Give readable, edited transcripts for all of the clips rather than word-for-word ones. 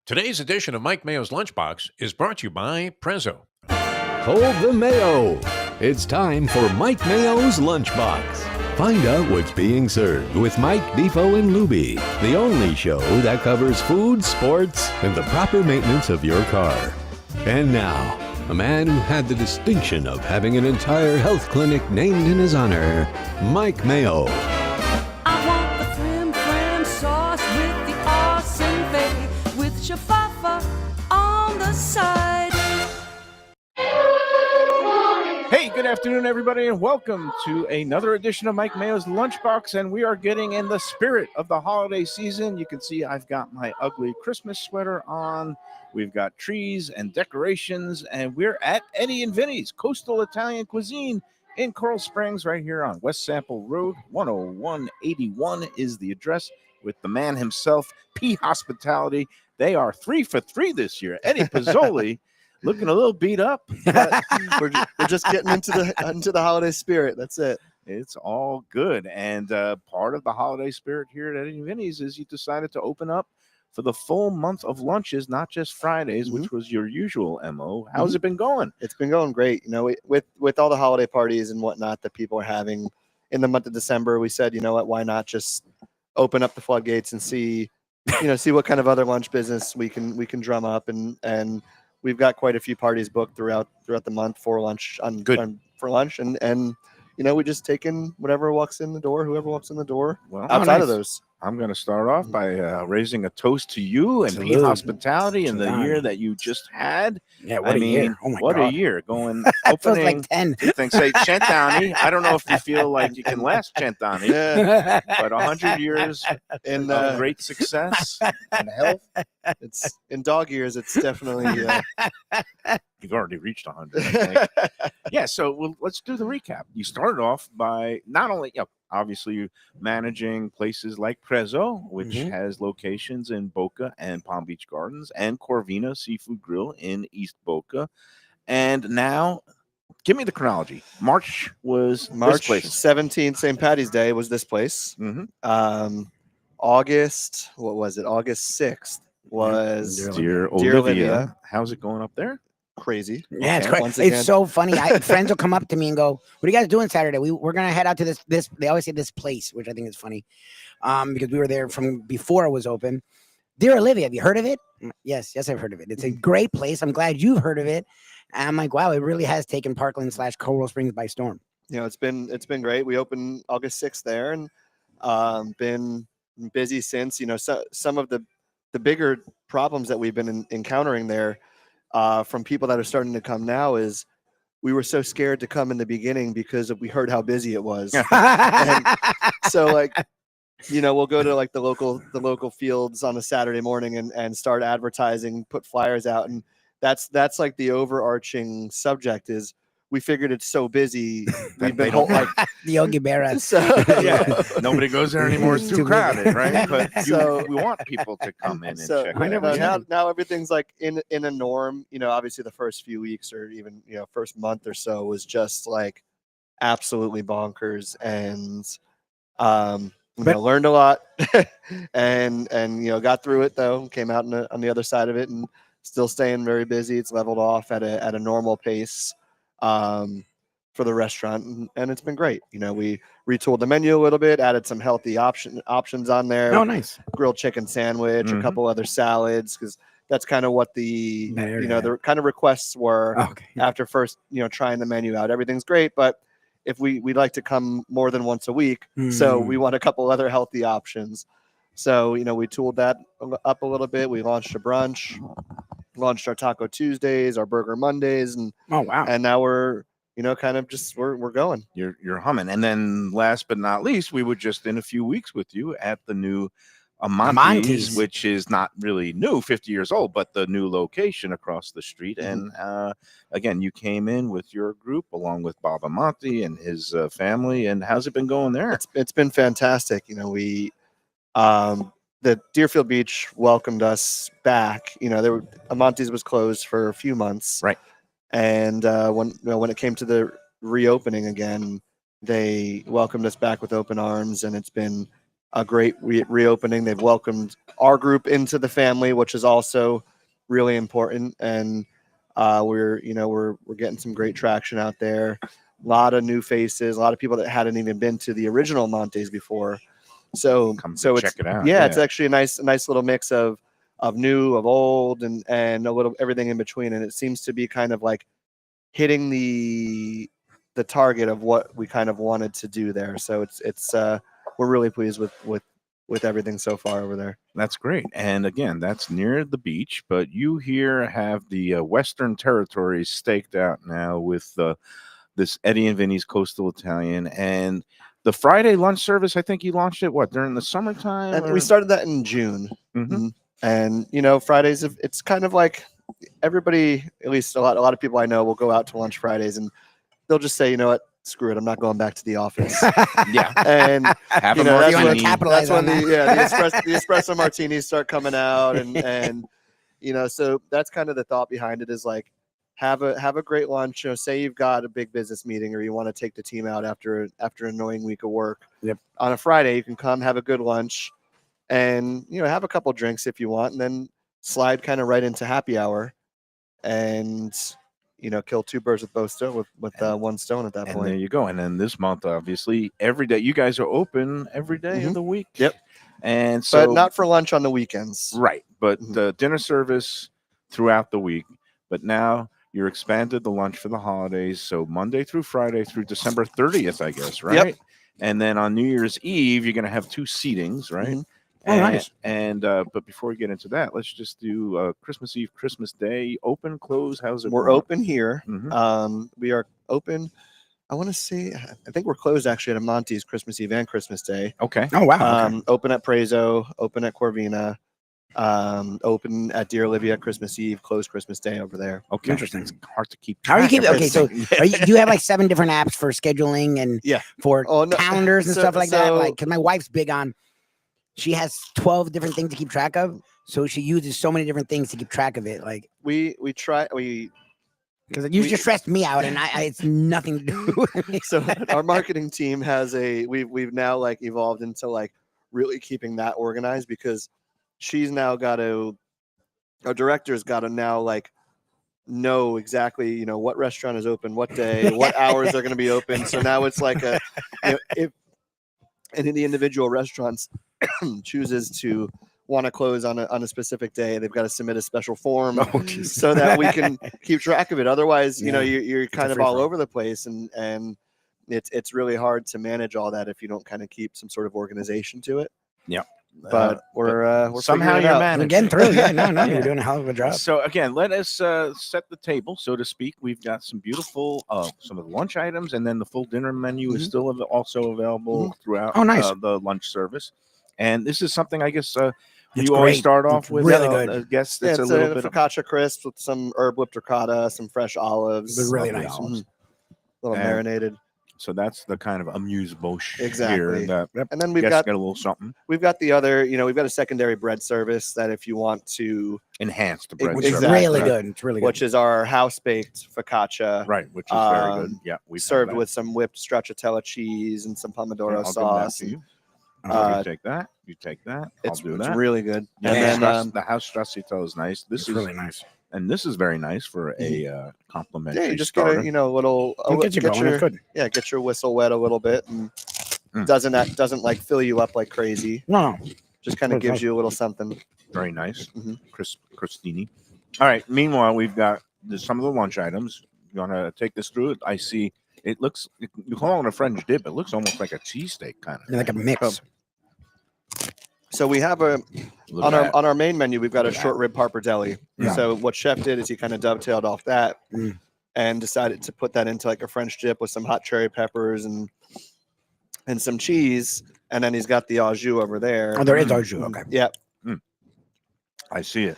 Today's edition of Mike Mayo's Lunchbox is brought to you by Prezzo. Hold the Mayo. It's time for Mike Mayo's Lunchbox. Find out what's being served with Mike, Beefo, and Luby, the only show that covers food, sports, and the proper maintenance of your car. And now, a man who had the distinction of having an entire health clinic named in his honor, Mike Mayo. I want the flim sauce with the awesome bay, with shafafa on the side. Hey, good afternoon, everybody, and welcome to another edition of Mike Mayo's Lunchbox. And we are getting in the spirit of the holiday season. You can see I've got my ugly Christmas sweater on. We've got trees and decorations, and we're at Eddie and Vinny's Coastal Italian Cuisine in Coral Springs, right here on West Sample Road. 10181 is the address, with the man himself, P Hospitality. They are 3 for 3 this year. Eddie Pozzuoli. Looking a little beat up, but we're just getting into the holiday spirit. That's it. It's all good. And part of the holiday spirit here at Eddie Vinny's is you decided to open up for the full month of lunches, not just Fridays, which was your usual MO. How's it been going? It's been going great. You know, with all the holiday parties and whatnot that people are having in the month of December, we said, you know what, why not just open up the floodgates and see what kind of other lunch business we can drum up, and we've got quite a few parties booked throughout the month for lunch for lunch, and we just take in whoever walks in the door. Well, outside of those, I'm going to start off by raising a toast to you and P Hospitality and the year that you just had. Yeah, what a year! Oh my what God. A year! Going Feels opening. like 10. Things say Cent'anni. I don't know if you feel like you can last Cent'anni, but 100 years in great success and health. It's in dog years. It's definitely. You've already reached 100. I think. Yeah. So let's do the recap. You started off by not only obviously managing places like Prezzo, which has locations in Boca and Palm Beach Gardens, and Corvina Seafood Grill in East Boca. And now, give me the chronology. March March this place. 17th, St. Patty's Day was this place. August, what was it? August 6th was Dear Olivia. How's it going up there? Crazy. Yeah, it's crazy. It's so funny. Friends will come up to me and go, "What are you guys doing Saturday? We're gonna head out to this." They always say this place, which I think is funny, because we were there from before it was open. Dear Olivia, have you heard of it? Yes, I've heard of it. It's a great place. I'm glad you've heard of it. And I'm like, wow, it really has taken Parkland / Coral Springs by storm. It's been great. We opened August 6th there, and been busy since. Some of the bigger problems that we've been encountering there. From people that are starting to come now is we were so scared to come in the beginning because we heard how busy it was. And so we'll go to the local fields on a Saturday morning and start advertising, put flyers out. And that's like the overarching subject is we figured it's so busy. We've been the Yogi Berra. So, nobody goes there anymore. It's too crowded, right? But we want people to come in and check it out. Now everything's like in a norm. Obviously the first few weeks or even first month or so was just like absolutely bonkers, and learned a lot, and got through it though. Came out on the other side of it, and still staying very busy. It's leveled off at a normal pace. For the restaurant, and it's been great. We retooled the menu a little bit, added some healthy options on there. Oh, nice. Grilled chicken sandwich, a couple other salads, because that's kind of what the the kind of requests were after first trying the menu out. Everything's great, but if we'd like to come more than once a week, so we want a couple other healthy options. So we tooled that up a little bit. We launched a brunch, launched our Taco Tuesdays, our Burger Mondays, and and now we're kind of just we're going. You're humming. And then last but not least, we were just in a few weeks with you at the new Amante's, which is not really new, 50 years old, but the new location across the street. And again, you came in with your group along with Bob Amante and his family. And how's it been going there? It's been fantastic. We the Deerfield Beach welcomed us back. Amante's was closed for a few months, right? And when it came to the reopening again, they welcomed us back with open arms, and it's been a great reopening. They've welcomed our group into the family, which is also really important. And we're getting some great traction out there. A lot of new faces, a lot of people that hadn't even been to the original Amante's before. So check it out. Yeah, it's actually a nice little mix of new, of old, and a little everything in between. And it seems to be kind of like hitting the target of what we kind of wanted to do there. So it's we're really pleased with everything so far over there. That's great. And again, that's near the beach, but you here have the Western Territories staked out now with this Eddie and Vinny's Coastal Italian. And the Friday lunch service, I think you launched it, during the summertime? And we started that in June. Mm-hmm. And, Fridays, it's kind of like everybody, at least a lot of people I know will go out to lunch Fridays and they'll just say, you know what, screw it, I'm not going back to the office. Yeah. And have a that's martini. Capitalize when on the espresso martinis start coming out, and so that's kind of the thought behind it, is like have a great lunch. Say you've got a big business meeting or you want to take the team out after an annoying week of work. Yep. On a Friday, you can come have a good lunch and have a couple drinks if you want, and then slide kind of right into happy hour and kill two birds with both one stone at that And point. there you go. And then this month, obviously, every day, you guys are open every day of the week. Yep. And so, but not for lunch on the weekends. Right. But the dinner service throughout the week. But now you're expanded the lunch for the holidays. So Monday through Friday through December 30th, I guess, right? Yep. And then on New Year's Eve, you're going to have 2 seatings, right? Mm-hmm. Oh, nice. And but before we get into that, let's just do Christmas Eve, Christmas Day, open, close. How's it? We're going? open here. Mm-hmm. We are open. I want to say, I think we're closed actually at Amante's Christmas Eve and Christmas Day. Okay. Oh, wow. Okay. Open at Prezzo, open at Corvina, open at Dear Olivia Christmas Eve, closed Christmas Day over there. Okay. Interesting. It's hard to keep. How are you track keeping? of Okay, so do you have like 7 different apps for scheduling and for calendars and stuff like that? Like, because my wife's big on. She has 12 different things to keep track of, so she uses so many different things to keep track of it. Like we try because you just stressed me out, and I it's nothing to do with me. So our marketing team has we've now like evolved into like really keeping that organized, because she's now our director's got to now like know exactly what restaurant is open, what day, what hours they're going to be open. So now it's like if any of the individual restaurants chooses to want to close on a specific day, they've got to submit a special form so that we can keep track of it. Otherwise, you're kind of all over the place, and it's really hard to manage all that if you don't kind of keep some sort of organization to it. Yeah. But we're somehow you're managing. We're getting through. Yeah, no, you're doing a hell of a job. So again, let us set the table, so to speak. We've got some beautiful some of the lunch items, and then the full dinner menu is still also available throughout the lunch service. And this is something I guess you always start off with. Really good. I guess it's a little bit focaccia crisp with some herb whipped ricotta, some fresh olives. They're really nice. A little marinated. So that's the kind of amuse-bouche exactly. here. And then we've got a little something. We've got the other, we've got a secondary bread service that if you want to enhance the bread, which is really good. It's really good. Which is our house-baked focaccia, right? Which is very good. Yeah, we served with some whipped stracciatella cheese and some pomodoro sauce. You take that. You take that. It's that. really good. And then the house stracciatella is nice. This is really nice. And this is very nice for a complimentary. Yeah, you just starter. get a little. Get your whistle wet a little bit, and doesn't like fill you up like crazy. No, just kind of gives you a little something. Very nice, crostini. All right. Meanwhile, we've got some of the lunch items. You want to take this through? I see. It looks. You call it a French dip. It looks almost like a cheesesteak kind of. Like a mix. So we have on our main menu, we've got a short rib pappardelle. Yeah. So what Chef did is he kind of dovetailed off that and decided to put that into like a French dip with some hot cherry peppers and some cheese. And then he's got the au jus over there. Oh, there is au jus. Okay. Yep. I see it.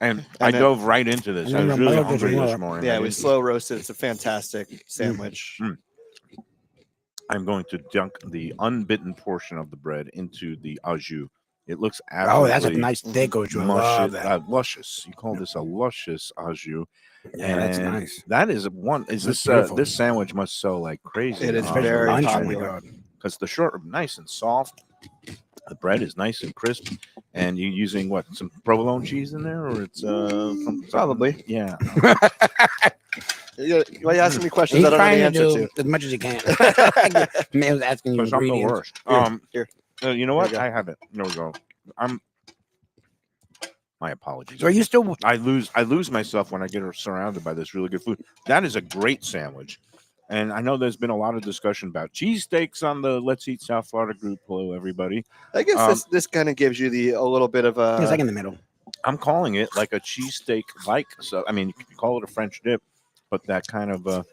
And I dove right into this. I was really hungry this morning. Yeah, we slow roasted. It's a fantastic sandwich. I'm going to dunk the unbitten portion of the bread into the au jus. It looks absolutely that's a nice thick au jus. I love that. Luscious. You call this a luscious au jus. Yeah, that's nice. That is one. Is this this sandwich must sell like crazy? It is very popular because the short rib nice and soft. The bread is nice and crisp, and you're using what, some provolone cheese in there, or it's from Probably. yeah. Why are you asking me questions He's I don't know the trying to answer do to? as much as he can. Mayo's asking you Because I'm the ingredients. worst. Here. You know Here what? you go. I have it. There we go. My apologies. So are you still? I lose myself when I get surrounded by this really good food. That is a great sandwich. And I know there's been a lot of discussion about cheesesteaks on the Let's Eat South Florida group. Hello, everybody. I guess this kind of gives you a little bit of It's like a. in the middle. I'm calling it like a cheesesteak like. So I mean, you can call it a French dip, but that kind of the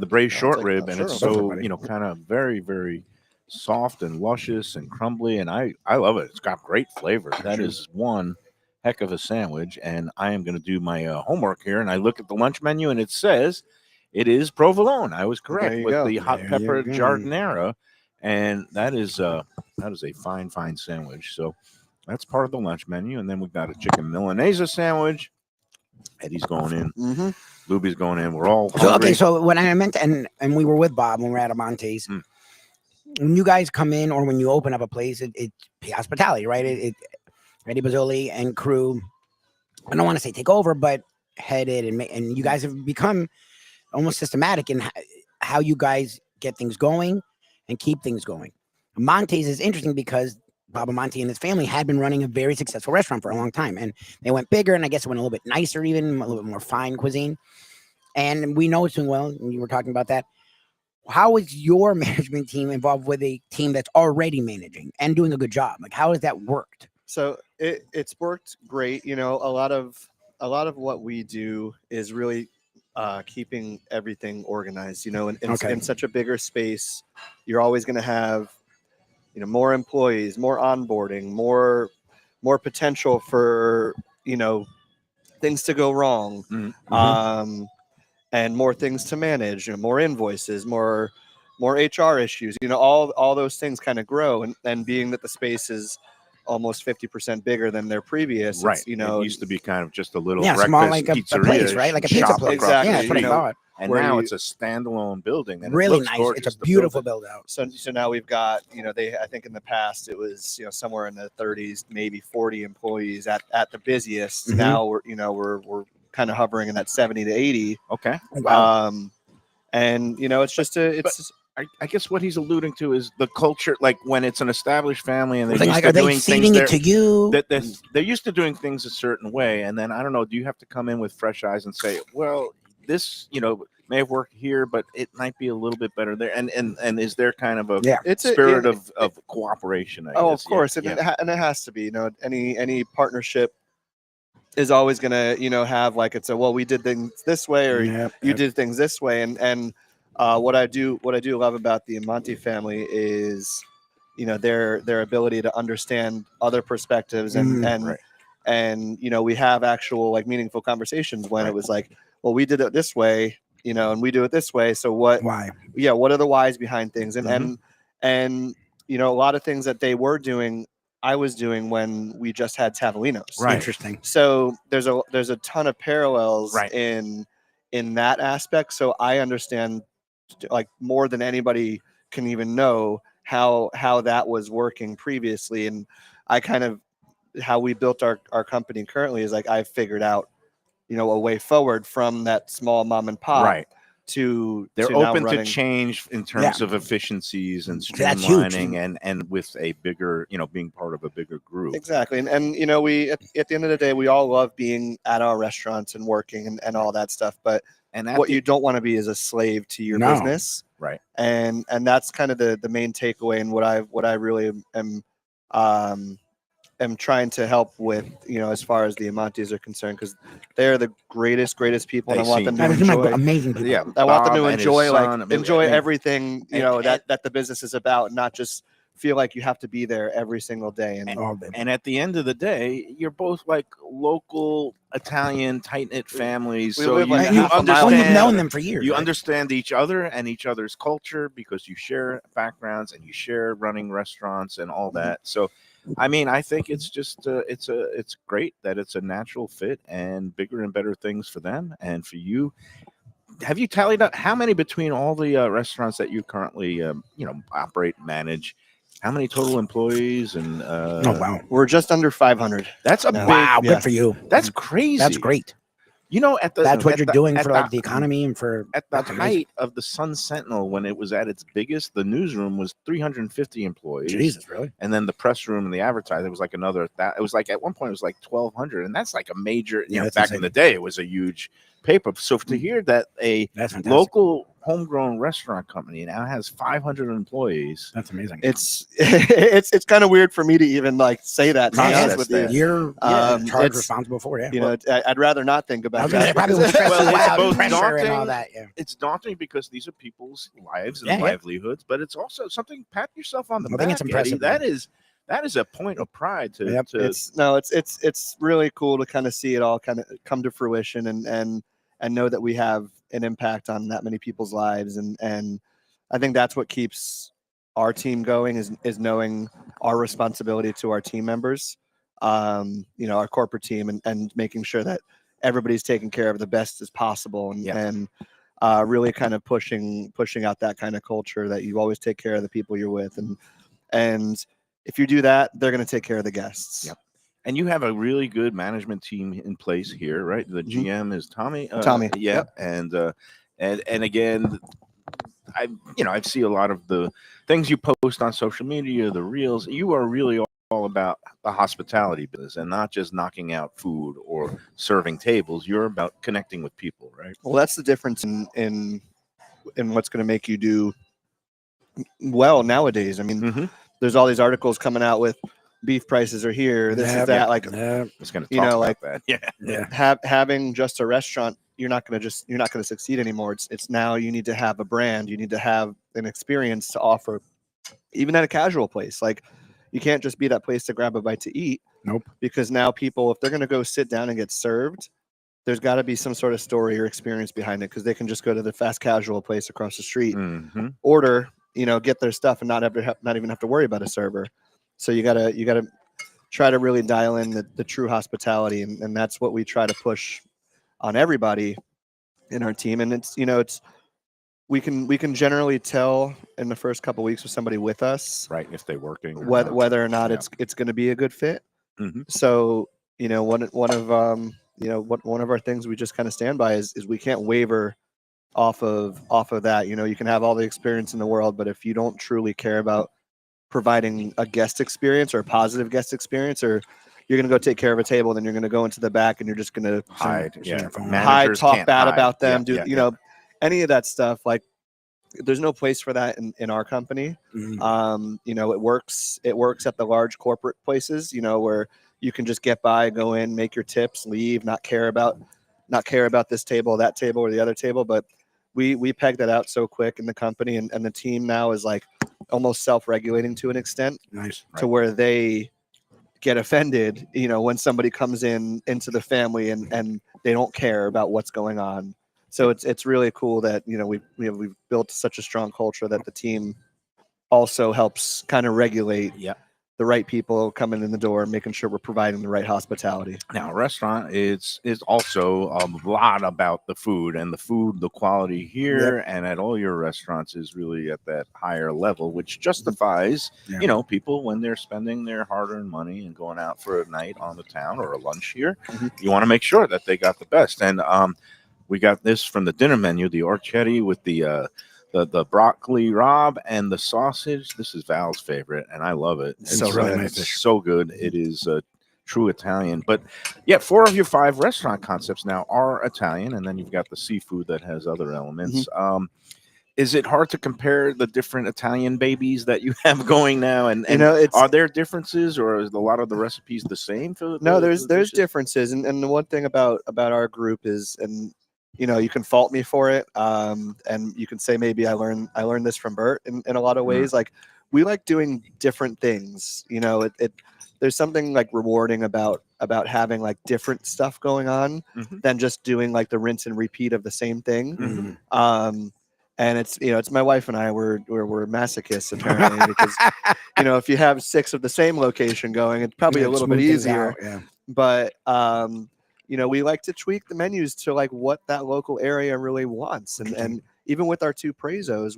braised I'll short take rib, that. and Sure, it's go for it, so buddy. kind of very, very soft and luscious and crumbly, and I love it. It's got great flavor. That is one heck of a sandwich, and I am going to do my homework here, and I look at the lunch menu, and it says it is provolone. I was There correct you with go. the hot There pepper you go. jardinera, and that is a fine sandwich. So that's part of the lunch menu, and then we've got a chicken Milanese sandwich. Eddie's going in, Mm-hmm. Luby's going in. We're all So hungry. okay, so when I meant and we were with Bob when we were at Amante's. Mm. When you guys come in or when you open up a place, it's hospitality, right? It Eddie Pozzuoli and crew. I don't want to say take over, but head it and you guys have become almost systematic in how you guys get things going and keep things going. Monte's is interesting because Bob Amante and his family had been running a very successful restaurant for a long time, and they went bigger, and I guess it went a little bit nicer, even a little bit more fine cuisine. And we know it's doing well. And you were talking about that. How is your management team involved with a team that's already managing and doing a good job? Like, how has that worked? So it's worked great. You know, a lot of what we do is really keeping everything organized. You know, in such a bigger space, you're always going to have, you know, more employees, more onboarding, more potential for, you know, things to go wrong, and more things to manage. You know, more invoices, more HR issues. You know, all those things kind of grow, and being that the space is almost 50% bigger than their previous. Right. You know, it used to be kind of just a little Yeah, breakfast small, like a pizzeria place, right? Like a pizza shop place. across Exactly. Yeah, the that's what I street. thought. And Where now you- it's a standalone building. And it Really looks nice. gorgeous, It's a the beautiful building. build out. so now we've got, you know, I think in the past it was, you know, somewhere in the 30s, maybe 40 employees at the busiest. Mhm. Now we're kind of hovering in that 70 to 80. Okay. Wow. And you know, it's just I guess what he's alluding to is the culture, like when it's an established family and they're Thing used like, to are they doing things feeding it to you? that they're used to doing things a certain way. And then I don't know, do you have to come in with fresh eyes and say, well, this, you know, may have worked here, but it might be a little bit better there. And is there kind of a it's spirit of cooperation? I Oh, guess? of course, and it has to be. You know, any partnership is always gonna, you know, have like it's a, well, we did things this way, or you did things this way, and what I do love about the Amante family is, you know, their ability to understand other perspectives and you know, we have actual like meaningful conversations when it was like, well, we did it this way, you know, and we do it this way, so Why? what are the whys behind things, and you know, a lot of things that they were doing I was doing when we just had Tavolino's. Right. Interesting. So there's a ton of parallels Right. in that aspect. So I understand, like, more than anybody can even know how that was working previously. And I kind of, how we built our company currently is like, I've figured out, you know, a way forward from that small mom and pop. Right. They're open to change in terms of efficiencies and That's huge. streamlining and with a bigger, you know, being part of a bigger group. Exactly. And you know, we at the end of the day, we all love being at our restaurants and working and all that stuff. But what you don't want to be is a slave to your business. Right. And that's kind of the main takeaway, and what I really am trying to help with, you know, as far as the Amantes are concerned, because they're the greatest people, and I want them to enjoy. Amazing people. Yeah, I want them to Bob and his enjoy son, enjoy I mean, everything, you know, that the business is about, and not just feel like you have to be there every single day. And at the end of the day, you're both like local Italian tight knit families, We so live like And half a mile you've understand. known them for years. You right? understand each other and each other's culture because you share backgrounds and you share running restaurants and all that. So, I mean, I think it's just it's great that it's a natural fit and bigger and better things for them and for you. Have you tallied up how many between all the restaurants that you currently you know, operate, manage? How many total employees? And Oh wow, We're just under 500. that's a No. big. wow, yeah. good for you. That's crazy. That's great. You know, at the That's what at you're the- doing at for like the economy and for At the that's amazing. height of the Sun Sentinel, when it was at its biggest, the newsroom was 350 employees. Jesus, really? And then the press room and the advertising was like another. It was like at one point it was like 1,200, and that's like a major. You Yeah, know, that's back insane. in the day, it was a huge paper. So to hear that a That's fantastic. local homegrown restaurant company now has 500 employees, That's amazing. It's kind of weird for me to even like say that. To be Process honest with you, that. You're Um, charged it's- responsible for it. Yeah. you know, I'd rather not think I about was gonna say, that. probably because- with stress Well, and it's loud both pressure and all daunting- that. Yeah. it's daunting because these are people's lives and Yeah, yeah. livelihoods, but it's also something. Pat yourself on the I back. think it's impressive, Eddie. That is a point of pride to. Yep. to it's really cool to kind of see it all kind of come to fruition and know that we have an impact on that many people's lives, and I think that's what keeps our team going is knowing our responsibility to our team members, our corporate team, and making sure that everybody's taken care of the best as possible, and really kind of pushing out that kind of culture that you always take care of the people you're with, and if you do that, they're going to take care of the guests. Yep. And you have a really good management team in place here, right? The Mhm. GM is Tommy. Tommy, Yeah. yep. And again, I see a lot of the things you post on social media, the reels. You are really all about the hospitality business and not just knocking out food or serving tables. You're about connecting with people, right? Well, that's the difference in what's going to make you do well nowadays. I mean, Mhm. there's all these articles coming out with beef prices are here, this Yeah, is that. Like Yeah. It's going to You talk know, about like- that. Yeah. Yeah. having just a restaurant, you're not going to succeed anymore. It's now you need to have a brand, you need to have an experience to offer, even at a casual place. Like you can't just be that place to grab a bite to eat. Nope. Because now people, if they're going to go sit down and get served, there's got to be some sort of story or experience behind it, because they can just go to the fast casual place across the street, Mhm. order, get their stuff, and not even have to worry about a server. So you gotta try to really dial in the true hospitality, and that's what we try to push on everybody in our team. And it's we can generally tell in the first couple weeks with somebody with us Right. If they're working. or not. whether or not Yeah. it's going to be a good fit. Mhm. So one of our things we just kind of stand by is we can't waver off of that. You can have all the experience in the world, but if you don't truly care about providing a guest experience or a positive guest experience, or you're going to go take care of a table, then you're going to go into the back and you're just going to Hide. Send Yeah. your phone. hide, Managers talk can't bad hide. about them, Yeah, any of that stuff. Like there's no place for that in our company. Mhm. It works at the large corporate places, where you can just get by, go in, make your tips, leave, not care about this table, that table, or the other table. But we pegged that out so quick in the company, and the team now is like almost self-regulating to an extent, Nice. to where they get offended, when somebody comes into the family and they don't care about what's going on. So it's really cool that we've built such a strong culture that the team also helps kind of regulate Yeah. the right people coming in the door, making sure we're providing the right hospitality. Now, a restaurant is also a lot about the food, and the quality here and at all your restaurants is really at that higher level, which justifies, Yeah. people when they're spending their hard-earned money and going out for a night on the town or a lunch here. Mhm. You want to make sure that they got the best. And we got this from the dinner menu, the orchetti with the broccoli rabe and the sausage. This is Val's favorite, and I love it. It's a really nice it's dish. so good. It is true Italian. But yeah, 4 of your 5 restaurant concepts now are Italian, and then you've got the seafood that has other elements. Is it hard to compare the different Italian babies that you have going now? And it's are there differences, or is a lot of the recipes the same? For no, the there's dishes? differences, and the one thing about our group is, and you can fault me for it, and you can say maybe I learned this from Bert in a lot of ways. Like we like doing different things. There's something like rewarding about having like different stuff going on Mhm. than just doing like the rinse and repeat of the same thing. Mhm. And it's my wife and I we're masochists apparently, because if you have 6 of the same location going, it's probably Yeah, a little bit smooth things easier. out, Yeah. But we like to tweak the menus to like what that local area really wants, and even with our 2 Prezzos,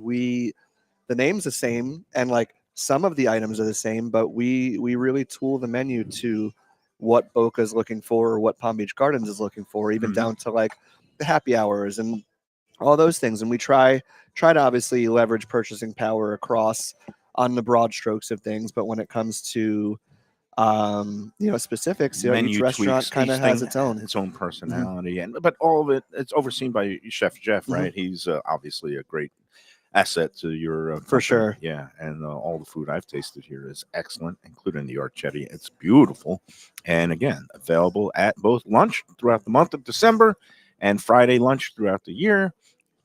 the name's the same, and like some of the items are the same, but we really tool the menu to what Boca is looking for or what Palm Beach Gardens is looking for, even down to like the happy hours and all those things. And we try to obviously leverage purchasing power across on the broad strokes of things. But when it comes to specifics, each Menu restaurant tweaks, kind of each has thing its own. personality, but all of it's overseen by Chef Jeff, right? He's obviously a great asset to your For company. sure. Yeah, and all the food I've tasted here is excellent, including the archetti. It's beautiful, and again, available at both lunch throughout the month of December and Friday lunch throughout the year.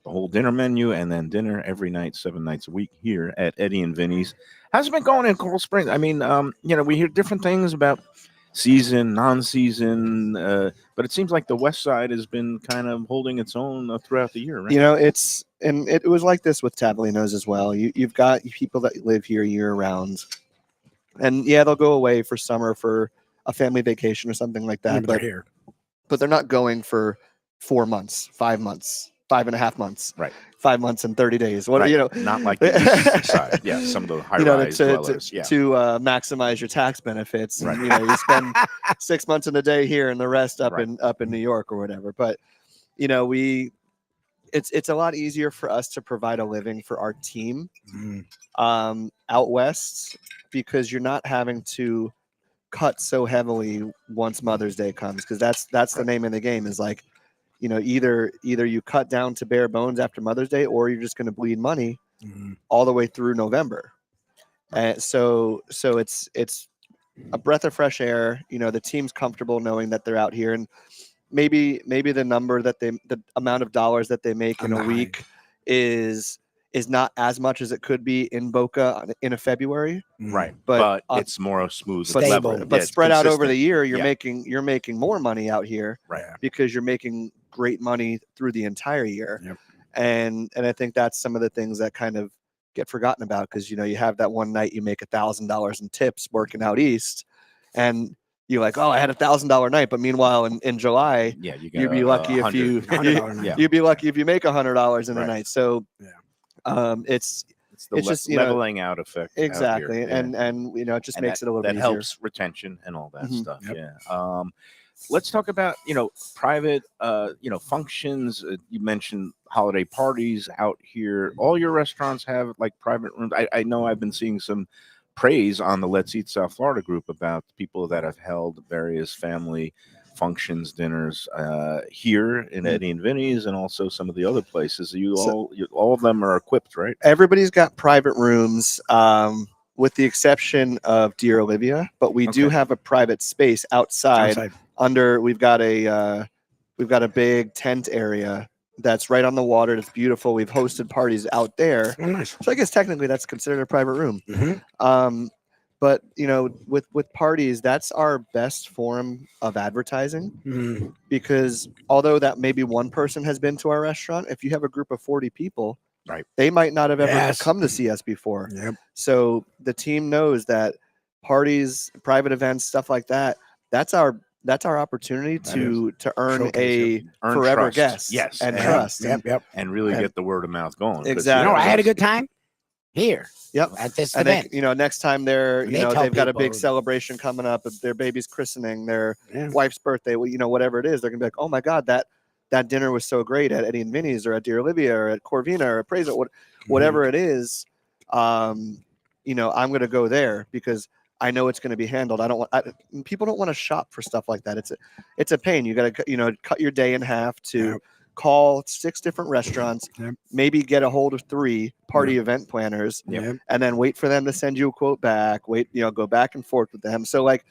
The whole dinner menu, and then dinner every night, 7 nights a week here at Eddie and Vinny's. How's it been going in Coral Springs? I mean, we hear different things about season, non-season, but it seems like the West Side has been kind of holding its own throughout the year, right? It was like this with Tavolino's as well. You've got people that live here year round, and they'll go away for summer for a family vacation or something like that. But they're not going for 4 months, 5 months, 5.5 months, Right. 5 months and 30 days. What Not like the East Side. Yeah, some of the high-rise dwellers. to maximize your tax benefits. Right. And, you spend 6 months in a day here and the rest up Right. in New York or whatever. But it's a lot easier for us to provide a living for our team out west, because you're not having to cut so heavily once Mother's Day comes, because that's the name of the game, is like, either you cut down to bare bones after Mother's Day, or you're just going to bleed money all the way through November. And so it's a breath of fresh air. The team's comfortable knowing that they're out here, and maybe the amount of dollars that they make in a week is not as much as it could be in Boca in a February. Right. But it's more smooth. but level. but Yeah, spread out over consistent. the year, you're Yeah. making more money out here, Right. because you're making great money through the entire year. Yep. And I think that's some of the things that kind of get forgotten about, because you have that one night you make $1,000 in tips working out east, and you're like, oh, I had $1,000 night, but meanwhile in July, Yeah, you'd be lucky if you $100 night. Yeah. you'd be lucky if you make $100 in a Right. night. So it's the it's just, leveling out effect. out exactly, here. Yeah. and it just And makes that, it a little that bit helps retention and all that Mhm. stuff. Yep. Yeah. Let's talk about private functions. You mentioned holiday parties out here. All your restaurants have like private rooms. I know I've been seeing some praise on the Let's Eat South Florida group about people that have held various family functions, dinners here in Eddie and Vinny's, and also some of the other places. All of them are equipped, right? Everybody's got private rooms, with the exception of Dear Olivia, but we do Okay. have a private space outside. We've got a big tent area that's right on the water. It's beautiful. We've hosted parties out there. Oh, nice. So I guess technically that's considered a private room. Mhm. But with parties, that's our best form of advertising, Mhm. because although that maybe one person has been to our restaurant, if you have a group of 40 people, Right. they might not have ever Yes. come to see us before. Yep. So the team knows that parties, private events, stuff like that, that's our opportunity to earn Showcase, Earn forever trust. guest. Yes, and and- trust. Yep. and really And- get the word of mouth going. 'cause, Exactly. I had a good time here Yep. at this And then, event. next time They tell they've got a big people- celebration coming up, their baby's christening, their Yeah. wife's birthday, whatever it is, they're gonna be like, oh my God, that dinner was so great at Eddie and Vinny's, or at Dear Olivia, or at Corvina, or at Prezzo, whatever it is. I'm gonna go there because I know it's going to be handled. People don't want to shop for stuff like that. It's a pain. You got to cut your day in half to Yep. call 6 different restaurants, Yep. maybe get a hold of 3 party event planners, Yep. and then wait for them to send you a quote back. Go back and forth with them. So like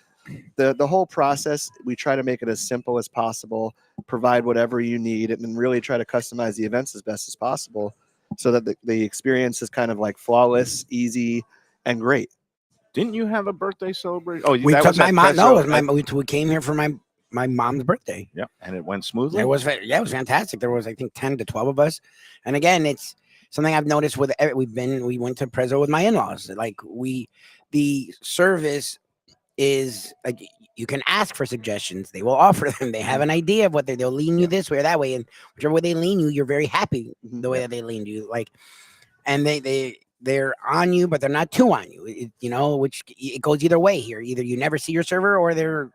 the whole process, we try to make it as simple as possible, provide whatever you need, and then really try to customize the events as best as possible, so that the experience is kind of like flawless, easy, and great. Didn't you have a birthday celebration? Oh, We that took was my at mom. No, it Prezzo. was we came here for my mom's birthday. Yeah, and it went smoothly. It was it was fantastic. There was I think 10 to 12 of us, and again, it's something I've noticed with we went to Prezzo with my in-laws. Like the service is like you can ask for suggestions. They will offer them. They have an idea of what they'll lean you this way or that way, and whichever way they lean you, you're very happy the way that they lean you. Like, and they they're on you, but they're not too on you. Which it goes either way here. Either you never see your server, or they're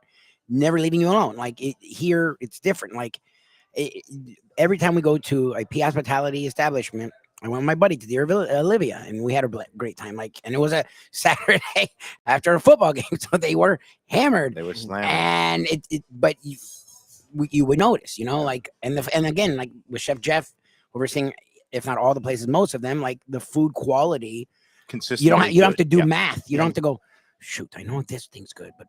never leaving you alone. Like here, it's different. Like every time we go to a P hospitality establishment, I went with my buddy to Olivia, and we had a great time. Like, and it was a Saturday after a football game, so they were hammered. They were slamming. And but you would notice, like, and again, like with Chef Jeff, overseeing, if not all the places, most of them, like the food quality, Consistent. you don't have to do math. You don't have to go, shoot, I know this thing's good, but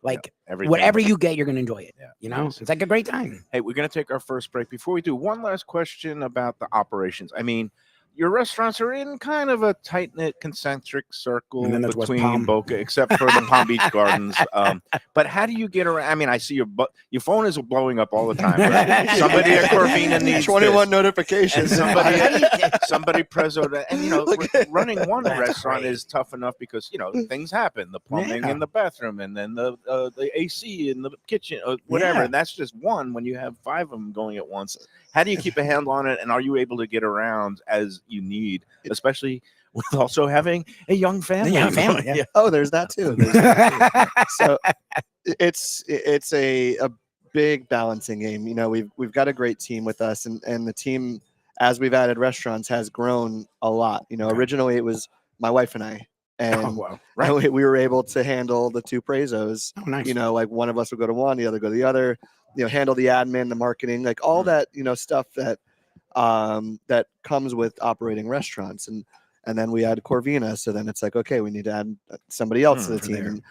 whatever you get, you're gonna enjoy it. It's like a great time. Hey, we're gonna take our first break. Before we do, one last question about the operations. I mean, your restaurants are in kind of a tight-knit concentric circle between Boca, except for the Palm Beach Gardens. But how do you get around? I mean, I see your phone is blowing up all the time. Right? Somebody at Corvina needs 21 notifications. Somebody Prezzo, and running one restaurant is tough enough because things happen, the plumbing in the bathroom, and then the AC in the kitchen, or whatever. And that's just one when you have 5 of them going at once. How do you keep a handle on it, and are you able to get around as you need, especially with also having a young family? Yeah. Oh, there's that too. So it's a big balancing game. We've got a great team with us, and the team, as we've added restaurants, has grown a lot. Originally it was my wife and I, and we were able to handle the 2 Prezzos. Oh, nice. Like one of us would go to one, the other go to the other. Handle the admin, the marketing, like all that, stuff that that comes with operating restaurants. And then we add Corvina. So then it's like, okay, we need to add somebody else to the team.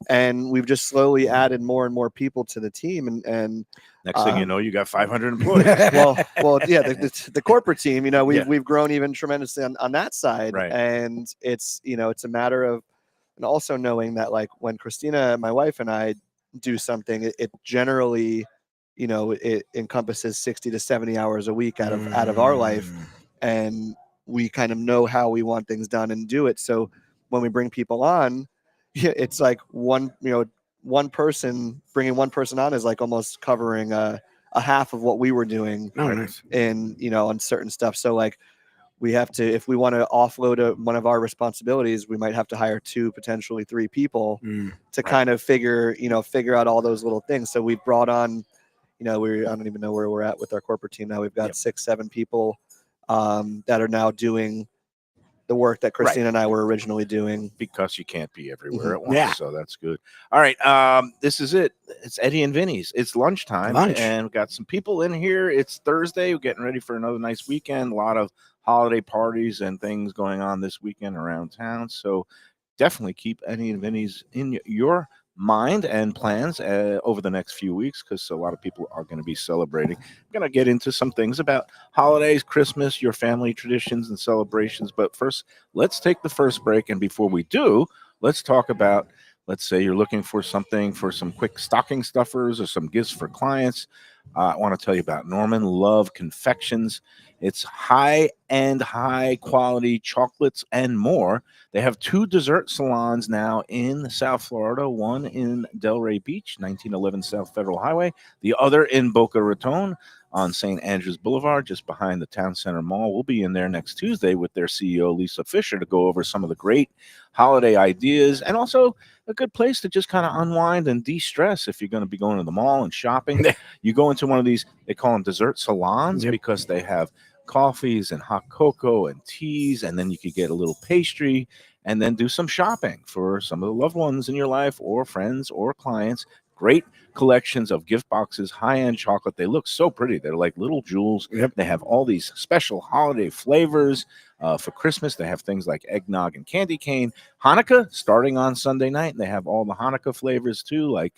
And we've just slowly added more and more people to the team. And next thing you know, you got 500 employees. well, yeah, the corporate team, we've grown even tremendously on that side. Right. And it's, it's a matter of, and also knowing that, like, when Christina, my wife, and I do something, it generally, it encompasses 60 to 70 hours a week out of our life, and we kind of know how we want things done and do it. So when we bring people on, it's like bringing one person on is like almost covering a half of what we were doing on certain stuff. So like, we have to, if we want to offload one of our responsibilities, we might have to hire 2, potentially 3 people to kind of figure out all those little things. So we've brought on, I don't even know where we're at with our corporate team now. We've got 6, 7 people that are now doing the work that Christina and I were originally doing. Because you can't be everywhere at once. So that's good. All right. This is it. It's Eddie and Vinny's. It's lunchtime. And we've got some people in here. It's Thursday. We're getting ready for another nice weekend. A lot of holiday parties and things going on this weekend around town. So definitely keep Eddie and Vinny's in your mind and plans over the next few weeks, because a lot of people are going to be celebrating. I'm going to get into some things about holidays, Christmas, your family traditions and celebrations. But first, let's take the first break. And before we do, let's talk about, let's say you're looking for something for some quick stocking stuffers or some gifts for clients. I want to tell you about Norman Love Confections. It's high-end, high-quality chocolates and more. They have 2 dessert salons now in South Florida, one in Delray Beach, 1911 South Federal Highway, the other in Boca Raton on St. Andrews Boulevard, just behind the Town Center Mall. We'll be in there next Tuesday with their CEO, Lisa Fisher, to go over some of the great holiday ideas, and also a good place to just kind of unwind and de-stress if you're going to be going to the mall and shopping. You go into one of these, they call them dessert salons, because they have coffees and hot cocoa and teas, and then you could get a little pastry and then do some shopping for some of the loved ones in your life or friends or clients. Great collections of gift boxes, high-end chocolate. They look so pretty. They're like little jewels. They have all these special holiday flavors. For Christmas, they have things like eggnog and candy cane. Hanukkah, starting on Sunday night, and they have all the Hanukkah flavors too, like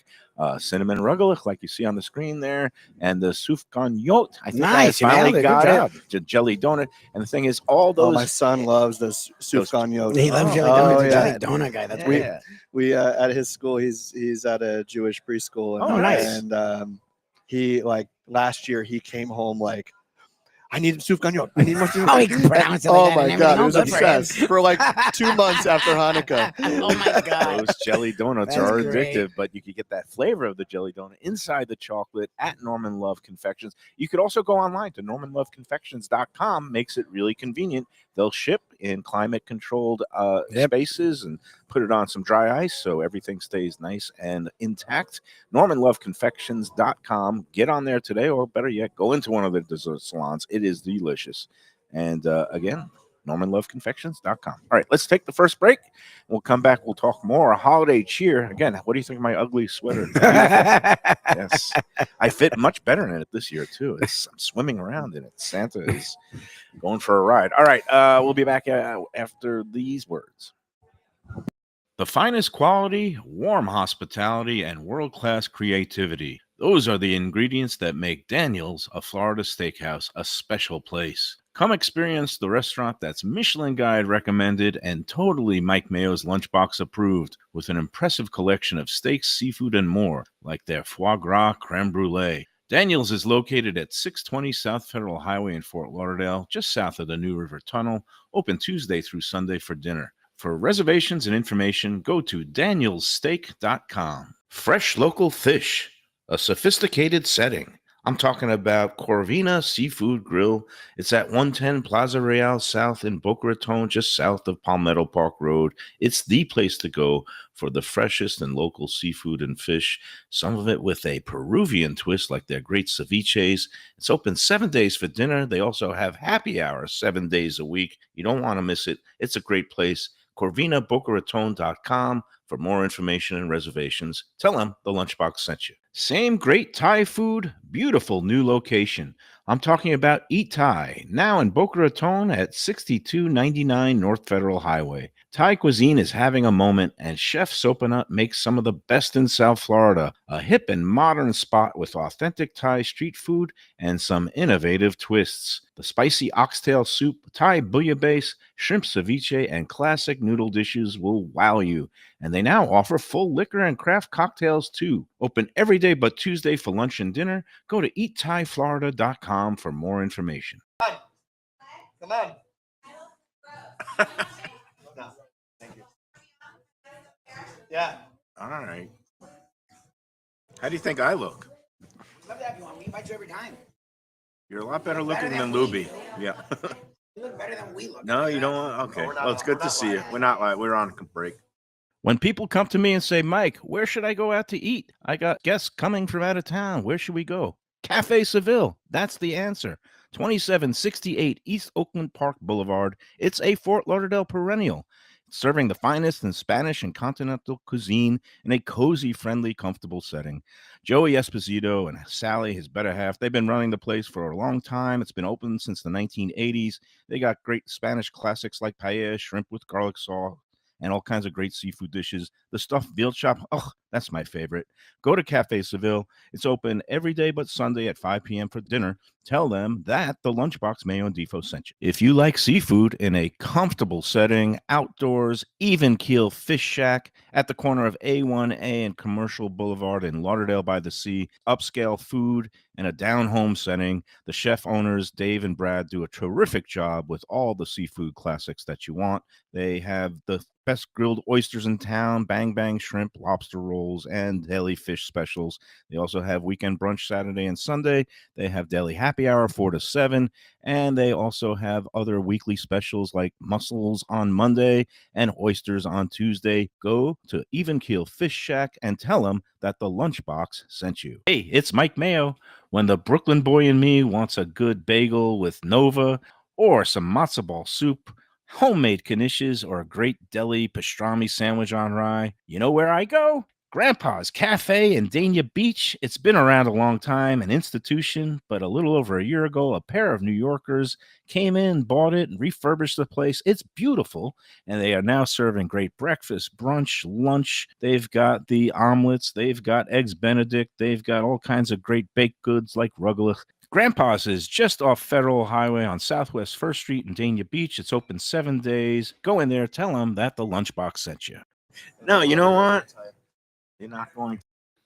cinnamon rugelach, like you see on the screen there, and the sufganiyot. I think I finally got it. The jelly donut. And the thing is, all those. My son loves the sufganiyot. He loves jelly donut. Jelly donut guy. That's weird. We at his school, he's at a Jewish preschool. And, nice. And he, like, last year he came home like, I need soup gagnon. I need more soup. Oh, he can pronounce it like Oh that my and God, everything. it was Oh, good for him. obsessed for like 2 months after Hanukkah. Oh my God. Those jelly donuts That's are great. addictive, but you could get that flavor of the jelly donut inside the chocolate at Norman Love Confections. You could also go online to normanloveconfections.com. Makes it really convenient. They'll ship in climate-controlled spaces and put it on some dry ice so everything stays nice and intact. normanloveconfections.com. Get on there today, or better yet, go into one of the dessert salons. It is delicious. And again, normanloveconfections.com. All right, let's take the first break. We'll come back. We'll talk more. Holiday cheer. Again, what do you think of my ugly sweater? Yes. I fit much better in it this year, too. I'm swimming around in it. Santa is going for a ride. All right, we'll be back after these words. The finest quality, warm hospitality, and world-class creativity. Those are the ingredients that make Daniel's, a Florida steakhouse, a special place. Come experience the restaurant that's Michelin Guide recommended and totally Mike Mayo's Lunchbox approved, with an impressive collection of steaks, seafood, and more, like their foie gras creme brulee. Daniel's is located at 620 South Federal Highway in Fort Lauderdale, just south of the New River Tunnel, open Tuesday through Sunday for dinner. For reservations and information, go to danielssteak.com. Fresh local fish, a sophisticated setting. I'm talking about Corvina Seafood Grill. It's at 110 Plaza Real South in Boca Raton, just south of Palmetto Park Road. It's the place to go for the freshest and local seafood and fish, some of it with a Peruvian twist like their great ceviches. It's open 7 days for dinner. They also have happy hour 7 days a week. You don't want to miss it. It's a great place. CorvinaBocaRaton.com for more information and reservations. Tell them the Lunchbox sent you. Same great Thai food, beautiful new location. I'm talking about Eat Thai, now in Boca Raton at 6299 North Federal Highway. Thai cuisine is having a moment, and Chef Sopanut makes some of the best in South Florida. A hip and modern spot with authentic Thai street food and some innovative twists. The spicy oxtail soup, Thai bouillabaisse, shrimp ceviche, and classic noodle dishes will wow you. And they now offer full liquor and craft cocktails too. Open every day but Tuesday for lunch and dinner. Go to eatthaiflorida.com for more information. Come on. No, thank you. Yeah. All right. How do you think I look? Love that if you want. We invite you every time. You're a lot better looking Better than than Luby. Yeah. You look better than we look. No, you don't want. Okay. No, we're not Well, it's live. good We're to not see you. live. We're not live. We're on break. When people come to me and say, Mike, where should I go out to eat? I got guests coming from out of town. Where should we go? Cafe Seville. That's the answer. 2768 East Oakland Park Boulevard. It's a Fort Lauderdale perennial. Serving the finest in Spanish and continental cuisine in a cozy, friendly, comfortable setting. Joey Esposito and Sally, his better half, they've been running the place for a long time. It's been open since the 1980s. They got great Spanish classics like paella, shrimp with garlic sauce, and all kinds of great seafood dishes. The stuffed veal chop, oh, that's my favorite. Go to Cafe Seville. It's open every day but Sunday at 5 p.m. for dinner. Tell them that the Lunchbox Mayo and Defo sent you. If you like seafood in a comfortable setting, outdoors, even keel fish shack at the corner of A1A and Commercial Boulevard in Lauderdale by the Sea, upscale food in a down-home setting, the chef owners, Dave and Brad, do a terrific job with all the seafood classics that you want. They have the best grilled oysters in town, bang bang shrimp, lobster rolls, and deli fish specials. They also have weekend brunch Saturday and Sunday. They have deli happy hour 4 to 7, and they also have other weekly specials like mussels on Monday and oysters on Tuesday. Go to Even Keel Fish Shack and tell them that the Lunchbox sent you. Hey, it's Mike Mayo. When the Brooklyn boy in me wants a good bagel with Nova or some matzo ball soup, homemade knishes, or a great deli pastrami sandwich on rye, you know where I go? Grandpa's Cafe in Dania Beach. It's been around a long time, an institution, but a little over a year ago, a pair of New Yorkers came in, bought it, and refurbished the place. It's beautiful, and they are now serving great breakfast, brunch, lunch. They've got the omelets. They've got eggs Benedict. They've got all kinds of great baked goods like rugelach. Grandpa's is just off Federal Highway on Southwest 1st Street in Dania Beach. It's open 7 days. Go in there, tell them that the Lunchbox sent you. No, you know what? You're not going.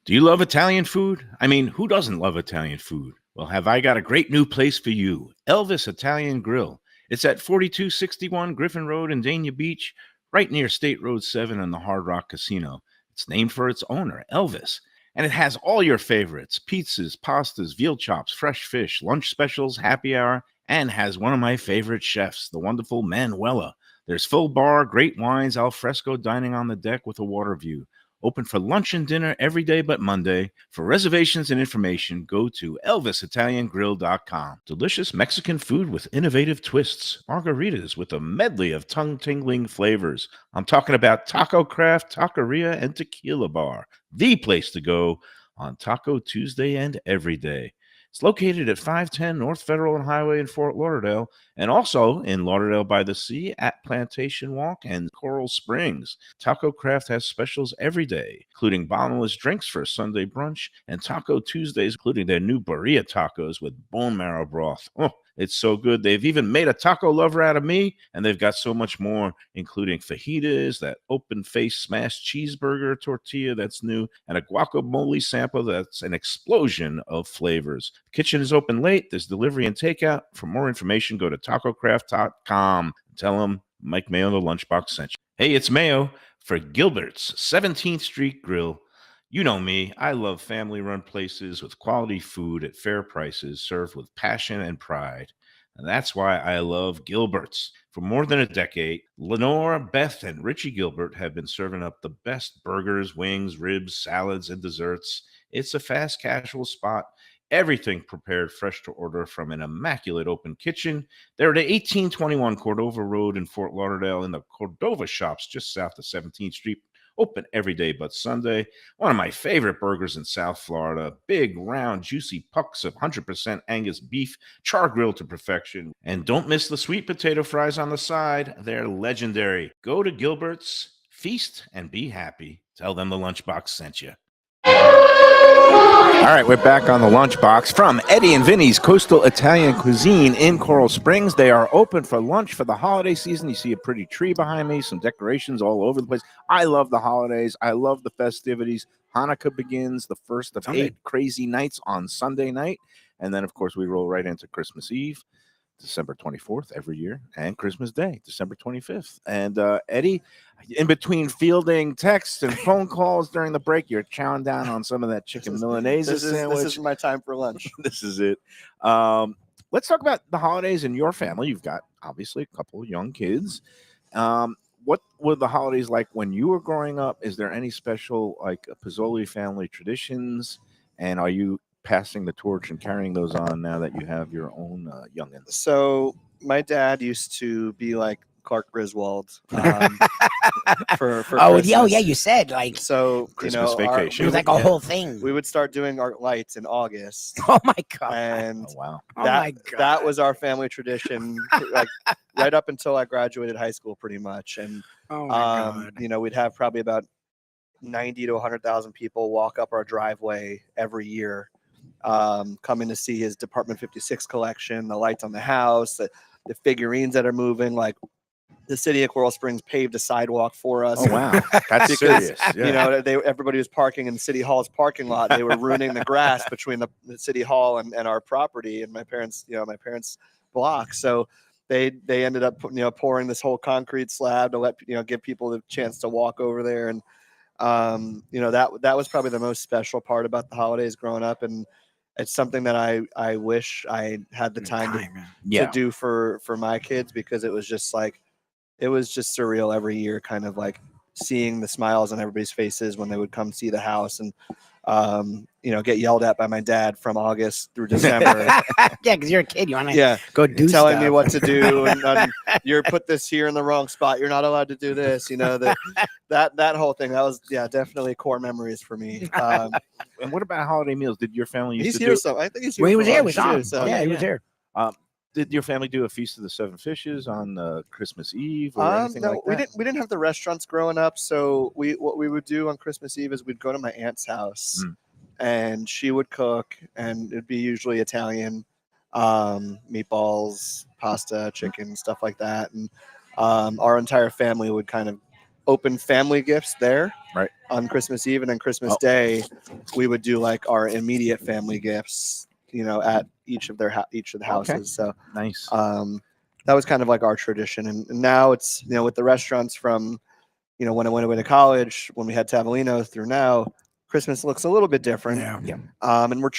Do you love Italian food? I mean, who doesn't love Italian food? Well, have I got a great new place for you? Elvis Italian Grill. It's at 4261 Griffin Road in Dania Beach, right near State Road 7 and the Hard Rock Casino. It's named for its owner, Elvis. And it has all your favorites: pizzas, pastas, veal chops, fresh fish, lunch specials, happy hour, and has one of my favorite chefs, the wonderful Manuela. There's full bar, great wines, al fresco dining on the deck with a water view. Open for lunch and dinner every day but Monday. For reservations and information, go to elvisitaliangrill.com. Delicious Mexican food with innovative twists. Margaritas with a medley of tongue-tingling flavors. I'm talking about Taco Craft, Taqueria, and Tequila Bar. The place to go on Taco Tuesday and every day. It's located at 510 North Federal and Highway in Fort Lauderdale, and also in Lauderdale by the Sea at Plantation Walk and Coral Springs. Taco Craft has specials every day, including bottomless drinks for a Sunday brunch, and Taco Tuesdays, including their new birria tacos with bone marrow broth. Oh, it's so good. They've even made a taco lover out of me, and they've got so much more, including fajitas, that open-faced smashed cheeseburger tortilla that's new, and a guacamole sample that's an explosion of flavors. The kitchen is open late. There's delivery and takeout. For more information, go to tacocraft.com. Tell them Mike Mayo, the Lunchbox, sent you. Hey, it's Mayo for Gilbert's 17th Street Grill. You know me, I love family-run places with quality food at fair prices served with passion and pride. And that's why I love Gilbert's. For more than a decade, Lenore, Beth, and Richie Gilbert have been serving up the best burgers, wings, ribs, salads, and desserts. It's a fast casual spot. Everything prepared fresh to order from an immaculate open kitchen. They're at 1821 Cordova Road in Fort Lauderdale in the Cordova Shops just south of 17th Street. Open every day but Sunday. One of my favorite burgers in South Florida. Big, round, juicy pucks of 100% Angus beef, char grilled to perfection. And don't miss the sweet potato fries on the side. They're legendary. Go to Gilbert's, feast, and be happy. Tell them the Lunchbox sent you. All right, we're back on the Lunchbox from Eddie and Vinny's Coastal Italian Cuisine in Coral Springs. They are open for lunch for the holiday season. You see a pretty tree behind me, some decorations all over the place. I love the holidays. I love the festivities. Hanukkah begins the first of 8 crazy nights on Sunday night. And then, of course, we roll right into Christmas Eve, December 24th every year, and Christmas Day, December 25th. And Eddie, in between fielding texts and phone calls during the break, you're chowing down on some of that chicken Milanese sandwich. This is my time for lunch. This is it. Let's talk about the holidays in your family. You've got, obviously, a couple of young kids. What were the holidays like when you were growing up? Is there any special, like, Pozzuoli family traditions? And are you passing the torch and carrying those on now that you have your own youngins? So my dad used to be like Clark Griswold for Christmas. yeah, you said like So Christmas it vacation. was like a whole thing. we would start doing our lights in August, Oh my god! and Oh, wow. Oh that my god! that was our family tradition, like right up until I graduated high school, pretty much. And Oh my god! we'd have probably about 90 to 100,000 people walk up our driveway every year, coming to see his Department 56 collection, the lights on the house, the figurines that are moving. Like, the city of Coral Springs paved a sidewalk for us. Oh, wow. That's serious. Yeah. Everybody was parking in City Hall's parking lot. They were ruining the grass between the City Hall and our property and my parents' block. So they ended up pouring this whole concrete slab to let give people the chance to walk over there. And that was probably the most special part about the holidays growing up. And it's something that I wish I had the time to do for my kids, because it was just surreal every year, kind of like seeing the smiles on everybody's faces when they would come see the house and get yelled at by my dad from August through December. Yeah, because you're a kid, you want to go do telling stuff. me what to do, and you're put this here in the wrong spot. You're not allowed to do this. That whole thing. That was definitely core memories for me. And what about holiday meals? Did your family used He's to here, do? so I think he's here. Well, he was for here. lunch We saw too, him. so- Yeah, he was here. Did your family do a Feast of the Seven Fishes on Christmas Eve or anything No, like that? we didn't have the restaurants growing up. So what we would do on Christmas Eve is we'd go to my aunt's house, and she would cook, and it'd be usually Italian, meatballs, pasta, chicken, stuff like that. And our entire family would kind of open family gifts there on Christmas Eve, and then Christmas Day we would do like our immediate family gifts at each of the houses. So Nice. that was kind of like our tradition, and now it's with the restaurants from when I went away to college, when we had Tavolino through now, Christmas looks a little bit different. Yeah. And we're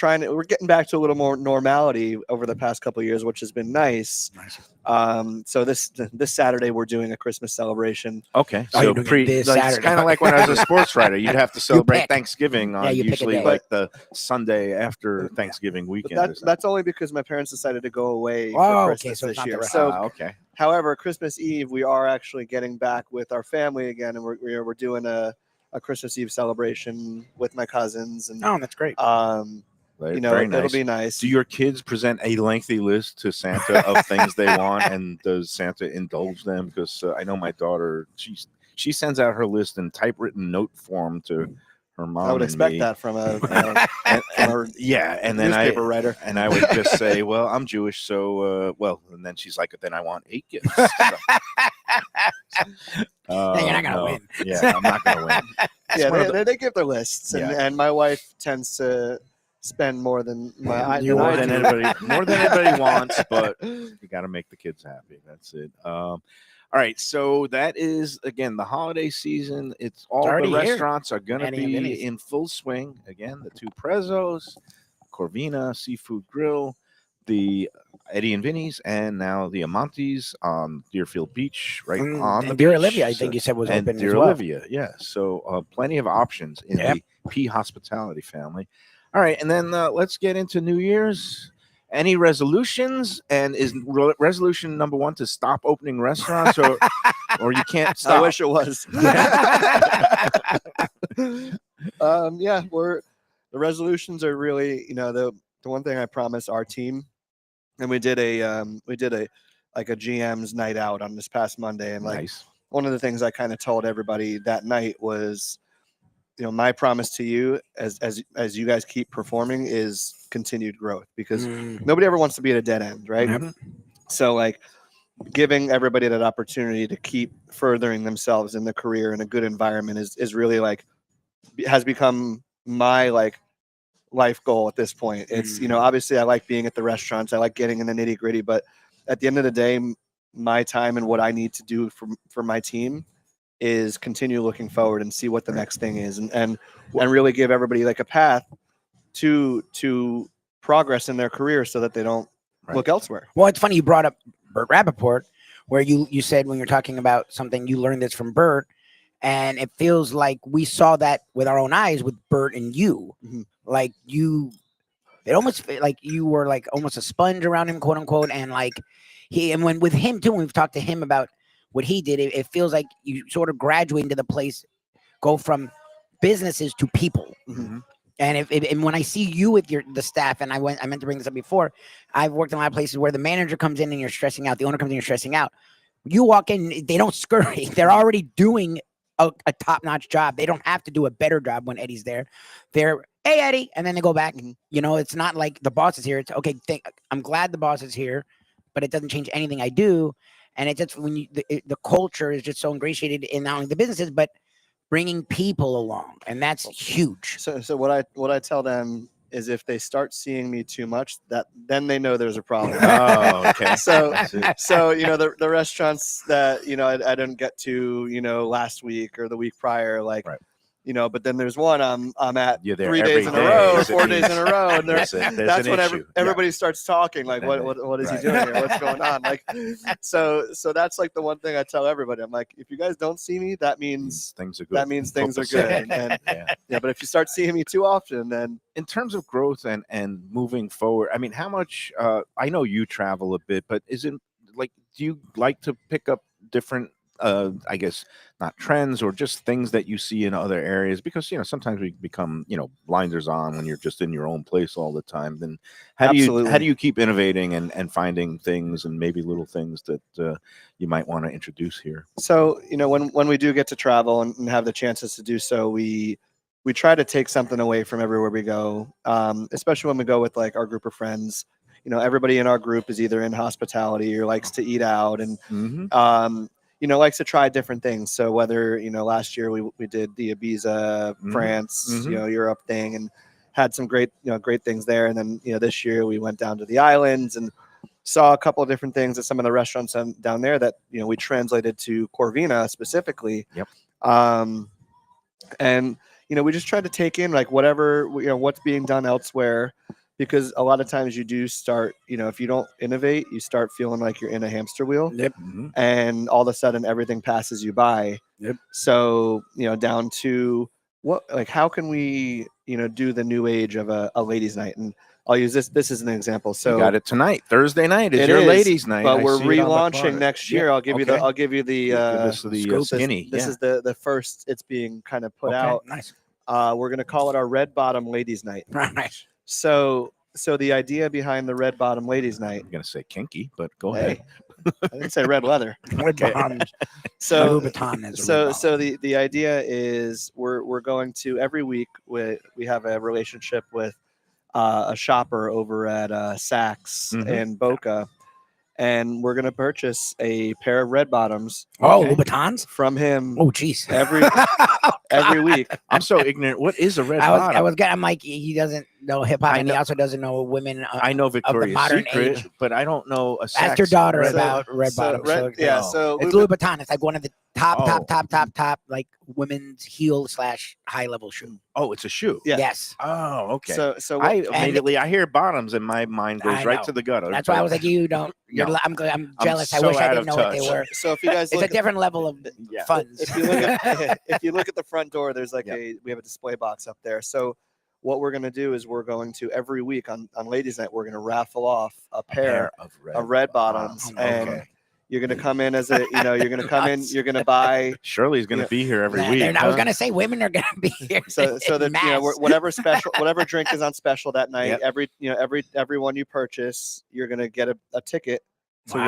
getting back to a little more normality over the past couple of years, which has been nice. So this Saturday we're doing a Christmas celebration. Okay, Oh, so you're doing it this like, it's Saturday. kind of like when I was a sports writer. You'd have to celebrate pick. Thanksgiving on you pick a usually day. like the Sunday after Thanksgiving But weekend. or something. that's only because my parents decided to go away Oh, for okay, Christmas so it's this not the year. restaurant. So, Okay. however, Christmas Eve we are actually getting back with our family again, and we're doing a Christmas Eve celebration with my cousins, and Oh, that's great. Very it'll nice. be nice. Do your kids present a lengthy list to Santa of things they want, and does Santa indulge them? Because I know my daughter, she sends out her list in typewritten note form to her mom. I would and expect me. that from a and then newspaper writer. And I would just say, well, I'm Jewish, so and then she's like, then I want 8 gifts. So, you're not gonna win. Yeah, I'm not gonna win. Yeah, they give their lists, and, Yeah. and my wife tends to spend more than more I than do. anybody wants, but you got to make the kids happy. That's it. All right, so that is again the holiday season. It's all already the here. restaurants are going to Eddie and Vinny's. be in full swing again. The 2 Prezzos, Corvina Seafood Grill, the Eddie and Vinny's, and now the Amante's on Deerfield Beach, right on the and Dear beach. Olivia, I think you said was and open Dear as well. Olivia, yeah. So plenty of options in Yep. the P Hospitality family. All right, and then let's get into New Year's. Any resolutions? And is resolution number 1 to stop opening restaurants, or you can't stop? I wish it was. Yeah, the resolutions are really, the one thing I promised our team, and we did a GM's night out on this past Monday, and Nice. one of the things I kind of told everybody that night was, my promise to you as you guys keep performing is continued growth, because nobody ever wants to be at a dead end, right? Yep. So like giving everybody that opportunity to keep furthering themselves in the career in a good environment is really has become my life goal at this point. It's obviously I like being at the restaurants, I like getting in the nitty gritty, but at the end of the day, my time and what I need to do for my team is continue looking forward and see what the next thing is, and really give everybody a path to progress in their career so that they don't look elsewhere. Well, it's funny you brought up Burt Rappaport, where you said when you're talking about something, you learned this from Burt, and it feels like we saw that with our own eyes with Burt and you. Mm-hmm. It almost felt like you were almost a sponge around him, quote unquote, and when with him too, when we've talked to him about what he did, it feels like you sort of graduate into the place, go from businesses to people. Mm-hmm. And and when I see you with the staff, and I meant to bring this up before, I've worked in a lot of places where the manager comes in and you're stressing out, the owner comes in, you're stressing out. You walk in, they don't scurry. They're already doing a top-notch job. They don't have to do a better job when Eddie's there. They're, hey, Eddie, and then they go back. Mm-hmm. It's not like the boss is here. It's okay. I'm glad the boss is here, but it doesn't change anything I do. And it's just when the culture is just so ingratiated in not only the businesses, but bringing people along, and that's huge. So what I tell them is if they start seeing me too much, then they know there's a problem. Oh, okay. So the restaurants that I didn't get to last week or the week prior, right. But then there's one I'm at 3 days in a row, or 4 days in a row, and that's when everybody starts talking what is he doing here? What's going on? So that's the one thing I tell everybody. I'm like, if you guys don't see me, that means things are good. That means things are good. And but if you start seeing me too often, then in terms of growth and moving forward, I mean, how much? I know you travel a bit, but is it do you like to pick up different? I guess not trends or just things that you see in other areas, because sometimes we become blinders on when you're just in your own place all the time. Then how do you keep innovating and finding things and maybe little things that you might want to introduce here? So when we do get to travel and have the chances to do so, we try to take something away from everywhere we go, especially when we go with our group of friends. Everybody in our group is either in hospitality or likes to eat out, and likes to try different things. So whether, last year we did the Ibiza, France, Europe thing. had some great things there. And then this year we went down to the islands and saw a couple of different things at some of the restaurants down there that we translated to Corvina specifically. Yep. And we just tried to take in like whatever what's being done elsewhere, because a lot of times you do start, if you don't innovate, you start feeling like you're in a hamster wheel. Yep. And all of a sudden everything passes you by. Yep. So down to how can we do the new age of a ladies' night? And I'll use this as an example. So you got it tonight. Thursday night is it your is, ladies' night. but I we're see it on the relaunching card. next year. I'll give you the scoop. Skinny. This is the first it's being kind of put out. Nice. We're gonna call it our Red Bottom Ladies' Night. Nice. So the idea behind the Red Bottom Ladies' Night. I'm gonna say kinky, but go Hey, ahead. I didn't say red leather. Red Bottoms. So Louboutin is a red so the idea is we're going to every week we have a relationship with a shopper over at Saks in Boca, and we're gonna purchase a pair of red bottoms. Louboutins from him. Oh, jeez. Every week. I'm so ignorant. What is a red I bottom? was I'm like, he doesn't know hip hop, and he also doesn't know women. I know Victoria's modern Secret, age. but I don't know a Ask your daughter red about red bottoms. So it's Louboutin. It's like one of the top like women's heel / high level shoe. Oh, it's a shoe. Yeah. Yes. Oh, okay. So I immediately I hear bottoms and my mind goes I right know. to the gutter. That's why I was like, you don't. You're, No. I'm jealous. I so wish I out didn't of know what they touch. were. So if you guys It's a different level of funds. if you look at the front door, there's like we have a display box up there. So what we're going to do is we're going to every week on ladies' night, we're going to raffle off a pair of red bottoms. And you're going to come in as you're going to come in, you're going to buy. Shirley's going to be here every week. I was going to say women are going to be here. So that whatever drink is on special that night, every one you purchase, you're going to get a ticket to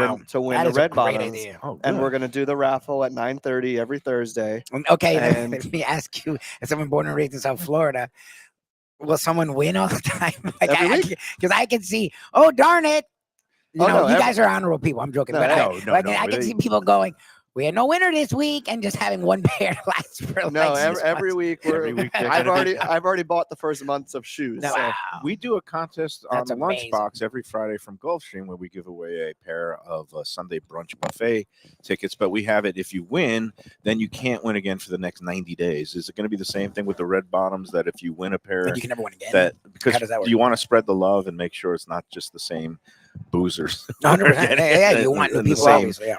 win That the is a red great bottoms. idea. And we're going to do the raffle at 9:30 every Thursday. Okay, And- let me ask you, as someone born and raised in South Florida, will someone win all the time? Because I can see, oh, darn it. You guys are honorable people. I'm joking. I can see people going, we had no winner this week, and just having one pair last for every week. I've already bought the first months of shoes. No, so. wow. We do a contest on That's amazing. Lunchbox every Friday from Gulfstream where we give away a pair of Sunday brunch buffet tickets. But we have it, if you win, then you can't win again for the next 90 days. Is it going to be the same thing with the red bottoms, that if you win a pair, you can never win again? Because How does that work? you want to spread the love and make sure it's not just the same boozers. 100%. Yeah, you want new people, obviously. Yeah.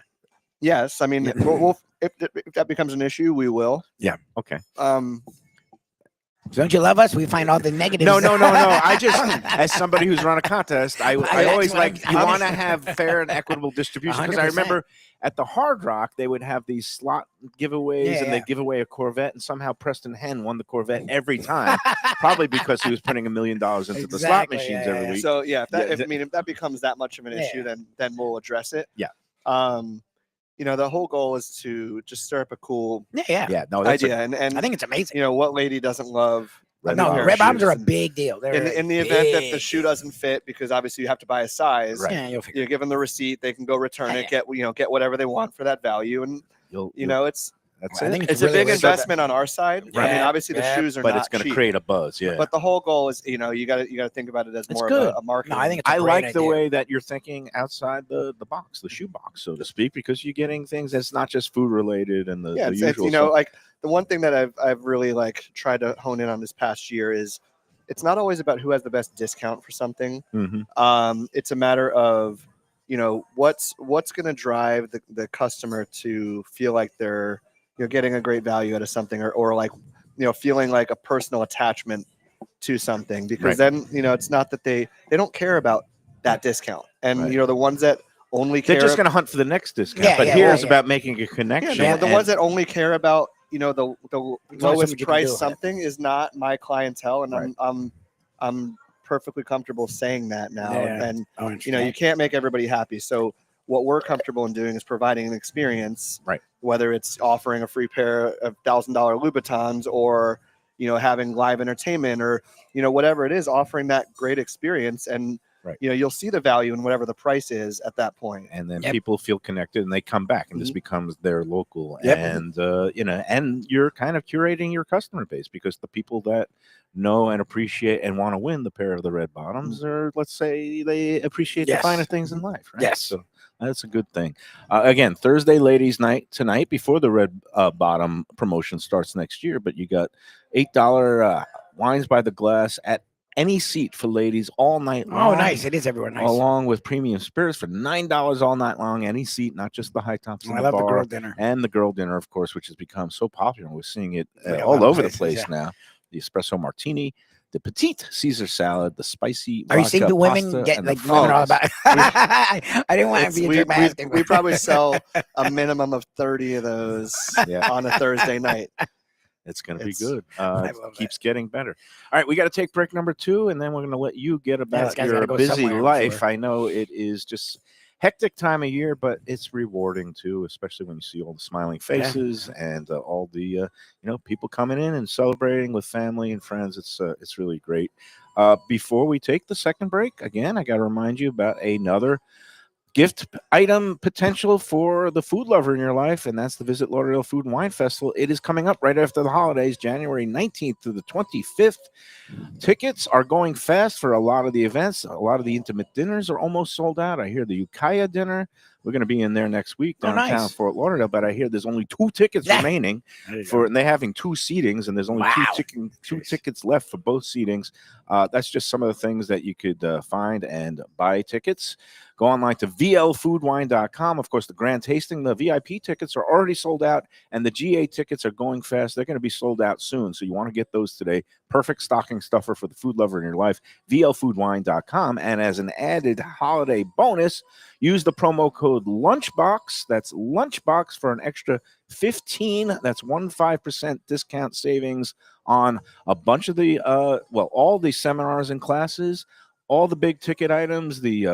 Yes, I mean, we'll if that becomes an issue, we will. Yeah. Okay. Don't you love us? We find all the negatives. No. I just, as somebody who's run a contest, I always that's what you I'm- want to have fair and equitable distribution. Because I 100%. remember at the Hard Rock, they would have these slot giveaways, and they'd give away a Corvette, and somehow Preston Henn won the Corvette every time, probably because he was putting $1 million into the slot machines every week. So if that becomes that much of an issue, then we'll address it. Yeah. The whole goal is to just stir up a cool No, idea, and I think it's amazing. What lady doesn't love red bottoms are a big deal. In the event that the shoe doesn't fit, because obviously you have to buy a size. Right. Yeah, you'll figure You give them the receipt, they can go return it, get whatever they want for that value, and that's I think it's a big investment on our side. Right. I mean, obviously the shoes are but not it's going to cheap, create a buzz. Yeah. But the whole goal is, you got to think about it as more good. of a marketing. No, I think it's a I great like the idea. way that you're thinking outside the box, the shoe box, so to speak, because you're getting things that's not just food related and the it's usual stuff. like the one thing that I've really tried to hone in on this past year is it's not always about who has the best discount for something. Mm-hmm. It's a matter of what's going to drive the customer to feel like they're getting a great value out of something, or feeling like a personal attachment to something, because then it's not that they don't care about that discount, and the ones that only care, they're just going to hunt for the next discount. Yeah, but yeah, here yeah, it's yeah. about making a connection. the ones that only care about the something lowest you can price do with it. something is not my clientele, and Right. I'm perfectly comfortable saying that now. Yeah. And Oh, you can't make everybody happy, so what we're comfortable in doing is providing an experience, Right. Whether it's offering a free pair of $1,000 Louboutins, or having live entertainment, or whatever it is, offering that great experience. And Right. you know, you'll see the value in whatever the price is at that point. And then Yep. people feel connected and they come back, and this Mhm. becomes their local. Yep. And you know, and you're kind of curating your customer base, because the people that know and appreciate and want to win the pair of the red bottoms are, let's say, they appreciate the Yes. finer things in life, right? Yes. So that's a good thing. Again, Thursday ladies night tonight before the red bottom promotion starts next year, but you got $8 wines by the glass at any seat for ladies all night long. Oh, nice. It is everywhere nice. Along with premium spirits for $9 all night long, any seat, not just the high tops in I the love the bar. girl dinner. And the girl dinner, of course, which has become so popular. We're seeing it Like a all lot of over the places, place now. The espresso martini, the petite Caesar salad, the spicy Are you seeing vodka the women pasta, get and like the women are all fries. about? I didn't want to be a we, jerk by we, asking, we but- probably sell a minimum of 30 of those Yeah. on a Thursday night. It's going to be It's- good. I It love keeps getting better. All right, we got to take break number 2, and then we're going to let you get this about guy's your gotta go busy somewhere, I'm life. sure. I know it is just hectic time of year, but it's rewarding too, especially when you see all the smiling faces and all the people coming in and celebrating with family and friends. It's really great. Before we take the second break, again, I got to remind you about another gift item potential for the food lover in your life, and that's the Visit Lauderdale Food and Wine Festival. It is coming up right after the holidays, January 19th through the 25th. Tickets are going fast for a lot of the events. A lot of the intimate dinners are almost sold out. I hear the Ukiah dinner, we're going to be in there next week Oh, downtown nice. Fort Lauderdale, but I hear there's only 2 tickets Yeah. remaining There you for, go. and they're having 2 seatings, and there's only Wow. two Jeez. tickets left for both seatings. That's just some of the things that you could find and buy tickets. Go online to vlfoodwine.com. Of course, the grand tasting, the VIP tickets are already sold out, and the GA tickets are going fast. They're going to be sold out soon, so you want to get those today. Perfect stocking stuffer for the food lover in your life, vlfoodwine.com. And as an added holiday bonus, use the promo code Lunchbox. That's Lunchbox for an extra 15. That's 15% discount savings on a bunch of the all the seminars and classes, all the big ticket items, the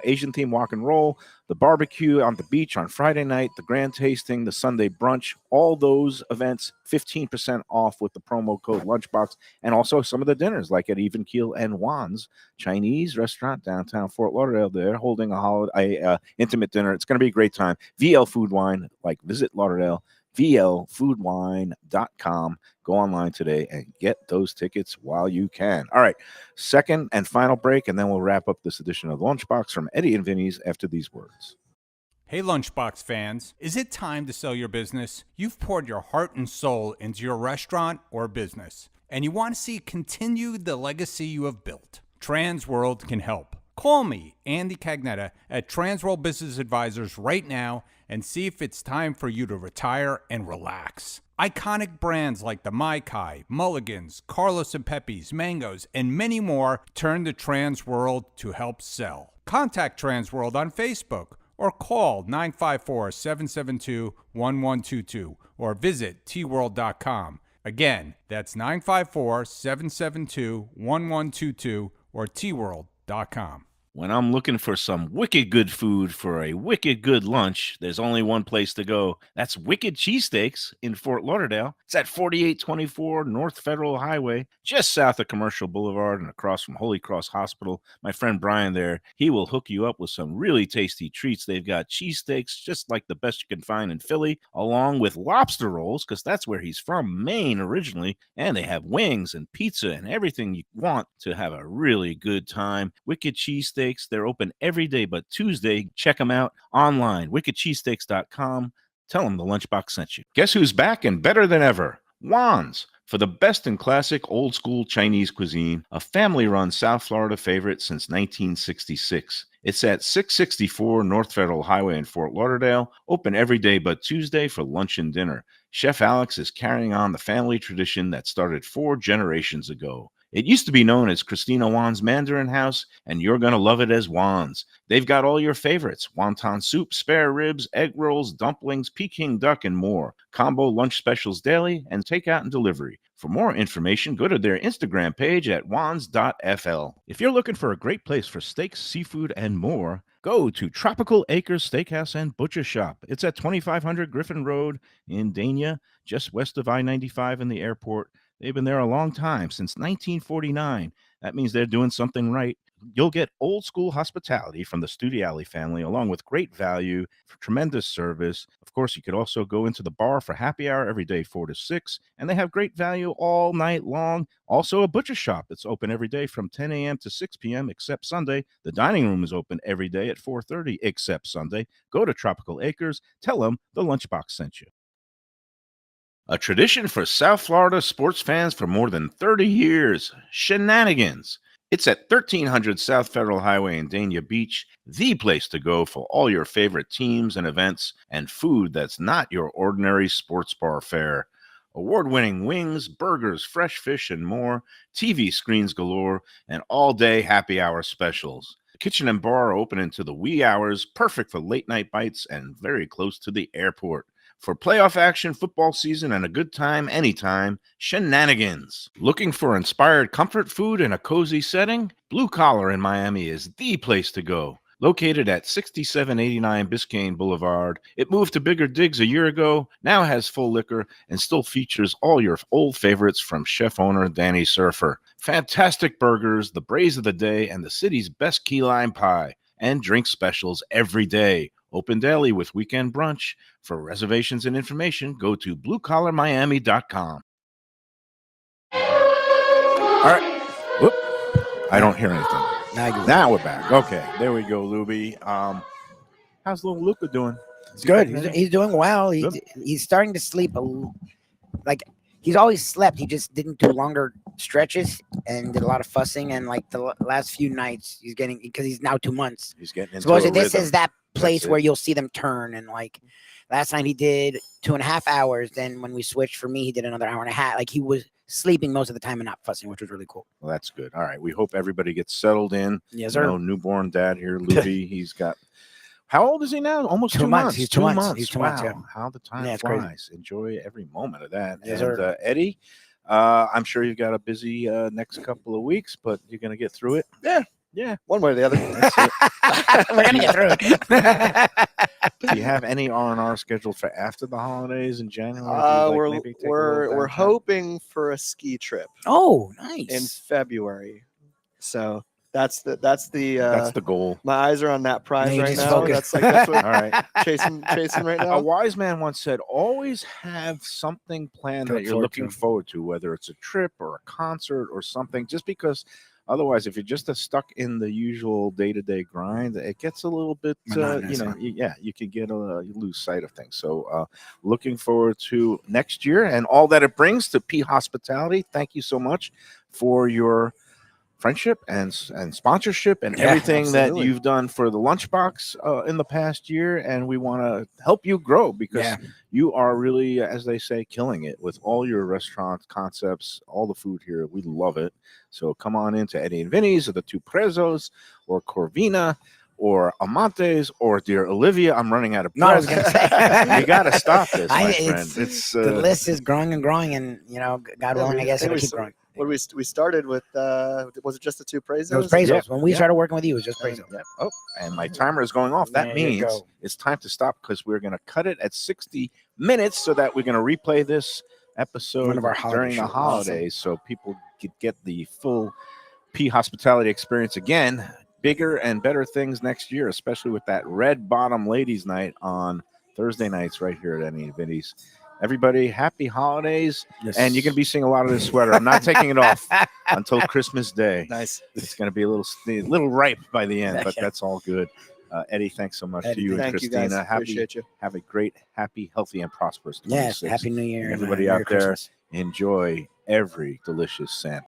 Asian theme walk and roll, the barbecue on the beach on Friday night, the grand tasting, the Sunday brunch, all those events 15% off with the promo code Lunchbox. And also some of the dinners, like at Even Keel and Juan's Chinese restaurant downtown Fort Lauderdale. They're holding a holiday intimate dinner. It's going to be a great time. VL Food Wine, like Visit Lauderdale, vlfoodwine.com. Go online today and get those tickets while you can. All right, second and final break, and then we'll wrap up this edition of Lunchbox from Eddie and Vinny's after these words. Hey, Lunchbox fans, is it time to sell your business? You've poured your heart and soul into your restaurant or business, and you want to see continue the legacy you have built. Transworld can help. Call me, Andy Cagnetta, at Transworld Business Advisors right now and see if it's time for you to retire and relax. Iconic brands like the Mai Kai, Mulligans, Carlos and Pepe's, Mangoes, and many more turn to Transworld to help sell. Contact Transworld on Facebook or call 954-772-1122 or visit tworld.com. Again, that's 954-772-1122 or tworld.com. When I'm looking for some wicked good food for a wicked good lunch, there's only one place to go. That's Wicked Cheesesteaks in Fort Lauderdale. It's at 4824 North Federal Highway, just south of Commercial Boulevard and across from Holy Cross Hospital. My friend Brian there, he will hook you up with some really tasty treats. They've got cheesesteaks just like the best you can find in Philly, along with lobster rolls, because that's where he's from, Maine originally. And they have wings and pizza and everything you want to have a really good time. Wicked Cheesesteaks. They're open every day but Tuesday. Check them out online, wickedcheesesteaks.com. Tell them the Lunchbox sent you. Guess who's back and better than ever? Juan's. For the best in classic old school Chinese cuisine, a family-run South Florida favorite since 1966. It's at 664 North Federal Highway in Fort Lauderdale, open every day but Tuesday for lunch and dinner. Chef Alex is carrying on the family tradition that started 4 generations ago. It used to be known as Christina Juan's Mandarin House, and you're going to love it as Juan's. They've got all your favorites: wonton soup, spare ribs, egg rolls, dumplings, Peking duck, and more. Combo lunch specials daily and takeout and delivery. For more information, go to their Instagram page at wans.fl. If you're looking for a great place for steaks, seafood, and more, go to Tropical Acres Steakhouse and Butcher Shop. It's at 2500 Griffin Road in Dania, just west of I-95 and the airport. They've been there a long time, since 1949, That means they're doing something right. You'll get old school hospitality from the Studiali family, along with great value for tremendous service. Of course, you could also go into the bar for happy hour every day, 4 to 6, and they have great value all night long. Also, a butcher shop that's open every day from 10 a.m. to 6 p.m. except Sunday. The dining room is open every day at 4:30 except Sunday. Go to Tropical Acres. Tell them the Lunchbox sent you. A tradition for South Florida sports fans for more than 30 years, Shenanigans. It's at 1300 South Federal Highway in Dania Beach, the place to go for all your favorite teams and events and food that's not your ordinary sports bar fare. Award-winning wings, burgers, fresh fish, and more, TV screens galore, and all-day happy hour specials. The kitchen and bar are open into the wee hours, perfect for late-night bites and very close to the airport. For playoff action, football season, and a good time anytime, Shenanigans. Looking for inspired comfort food in a cozy setting? Blue Collar in Miami is the place to go. Located at 6789 Biscayne Boulevard, it moved to bigger digs a year ago, now has full liquor, and still features all your old favorites from chef owner Danny Surfer. Fantastic burgers, the braise of the day, and the city's best key lime pie. And drink specials every day. Open daily with weekend brunch. For reservations and information, go to bluecollarmiami.com. All right. Whoop. I don't hear anything. Now we're back. Okay, there we go, Luby. How's little Luca doing? It's good. He's doing well. He's starting to sleep like he's always slept. He just didn't do longer stretches and did a lot of fussing. And like the last few nights, he's getting, because he's now 2 months. He's getting into Supposedly a this rhythm. is that place where you'll see them turn. And like last night he did 2.5 hours. Then when we switched for me, he did another hour and a half. Like he was sleeping most of the time and not fussing, which was really cool. Well, that's good. All right. We hope everybody gets settled in. Yes, sir. Newborn dad here, Luby. He's got, how old is he now? Almost 2 months. He's 2 months. He's 2 wow. months, yeah. How the time Yeah, it's flies. crazy. Enjoy every moment of that. Yes, and sir. Eddie, I'm sure you've got a busy next couple of weeks, but you're going to get through it. Yeah. One way or the other. We're gonna get through it. Do you have any R&R scheduled for after the holidays in January? We're hoping for a ski trip Oh, nice. in February. So that's the That's the goal. my eyes are on that prize Now you right just now. focus. That's what All right. chasing right A now. wise man once said, always have something planned To that look you're forward looking to. forward to, whether it's a trip or a concert or something, just because otherwise, if you're just stuck in the usual day-to-day grind, it gets a little bit, Monotonous, you can get you lose sight of things. So looking forward to next year and all that it brings to P Hospitality. Thank you so much for your friendship and sponsorship and Yeah, everything that absolutely. you've done for the Lunchbox in the past year. And we want to help you grow because Yeah. you are really, as they say, killing it with all your restaurant concepts, all the food here. We love it. So come on into Eddie and Vinny's or the two Prezzos or Corvina or Amante's or dear Olivia. I'm running out of No, I was breath. gonna say. You got to stop this, my friend. It's It's the list is growing and growing, and God willing, I guess it'll keep growing. What we started with? Was it just the two Prezzos? It was Prezos. Yeah, When we yeah. started working with you, it was just Prezos. Yep. Oh, and my timer is going off. That There you means go. it's time to stop because we're going to cut it at 60 minutes so that we're going to replay this episode One of our holiday during the shows. holidays so people could get the full P Hospitality experience again. Bigger and better things next year, especially with that Red Bottom Ladies Night on Thursday nights right here at Eddie Vinny's. Everybody, happy holidays. And you're going to be seeing a lot of this sweater. I'm not taking it off until Christmas Day. Nice. It's going to be a little ripe by the end, but that's all good. Eddie, thanks so much Eddie, to you and Thank you Christina. guys. Appreciate you. Have a great, happy, healthy, and prosperous 26. Yes, Happy New Year. and Everybody Merry out there, Christmas. enjoy every delicious sandwich.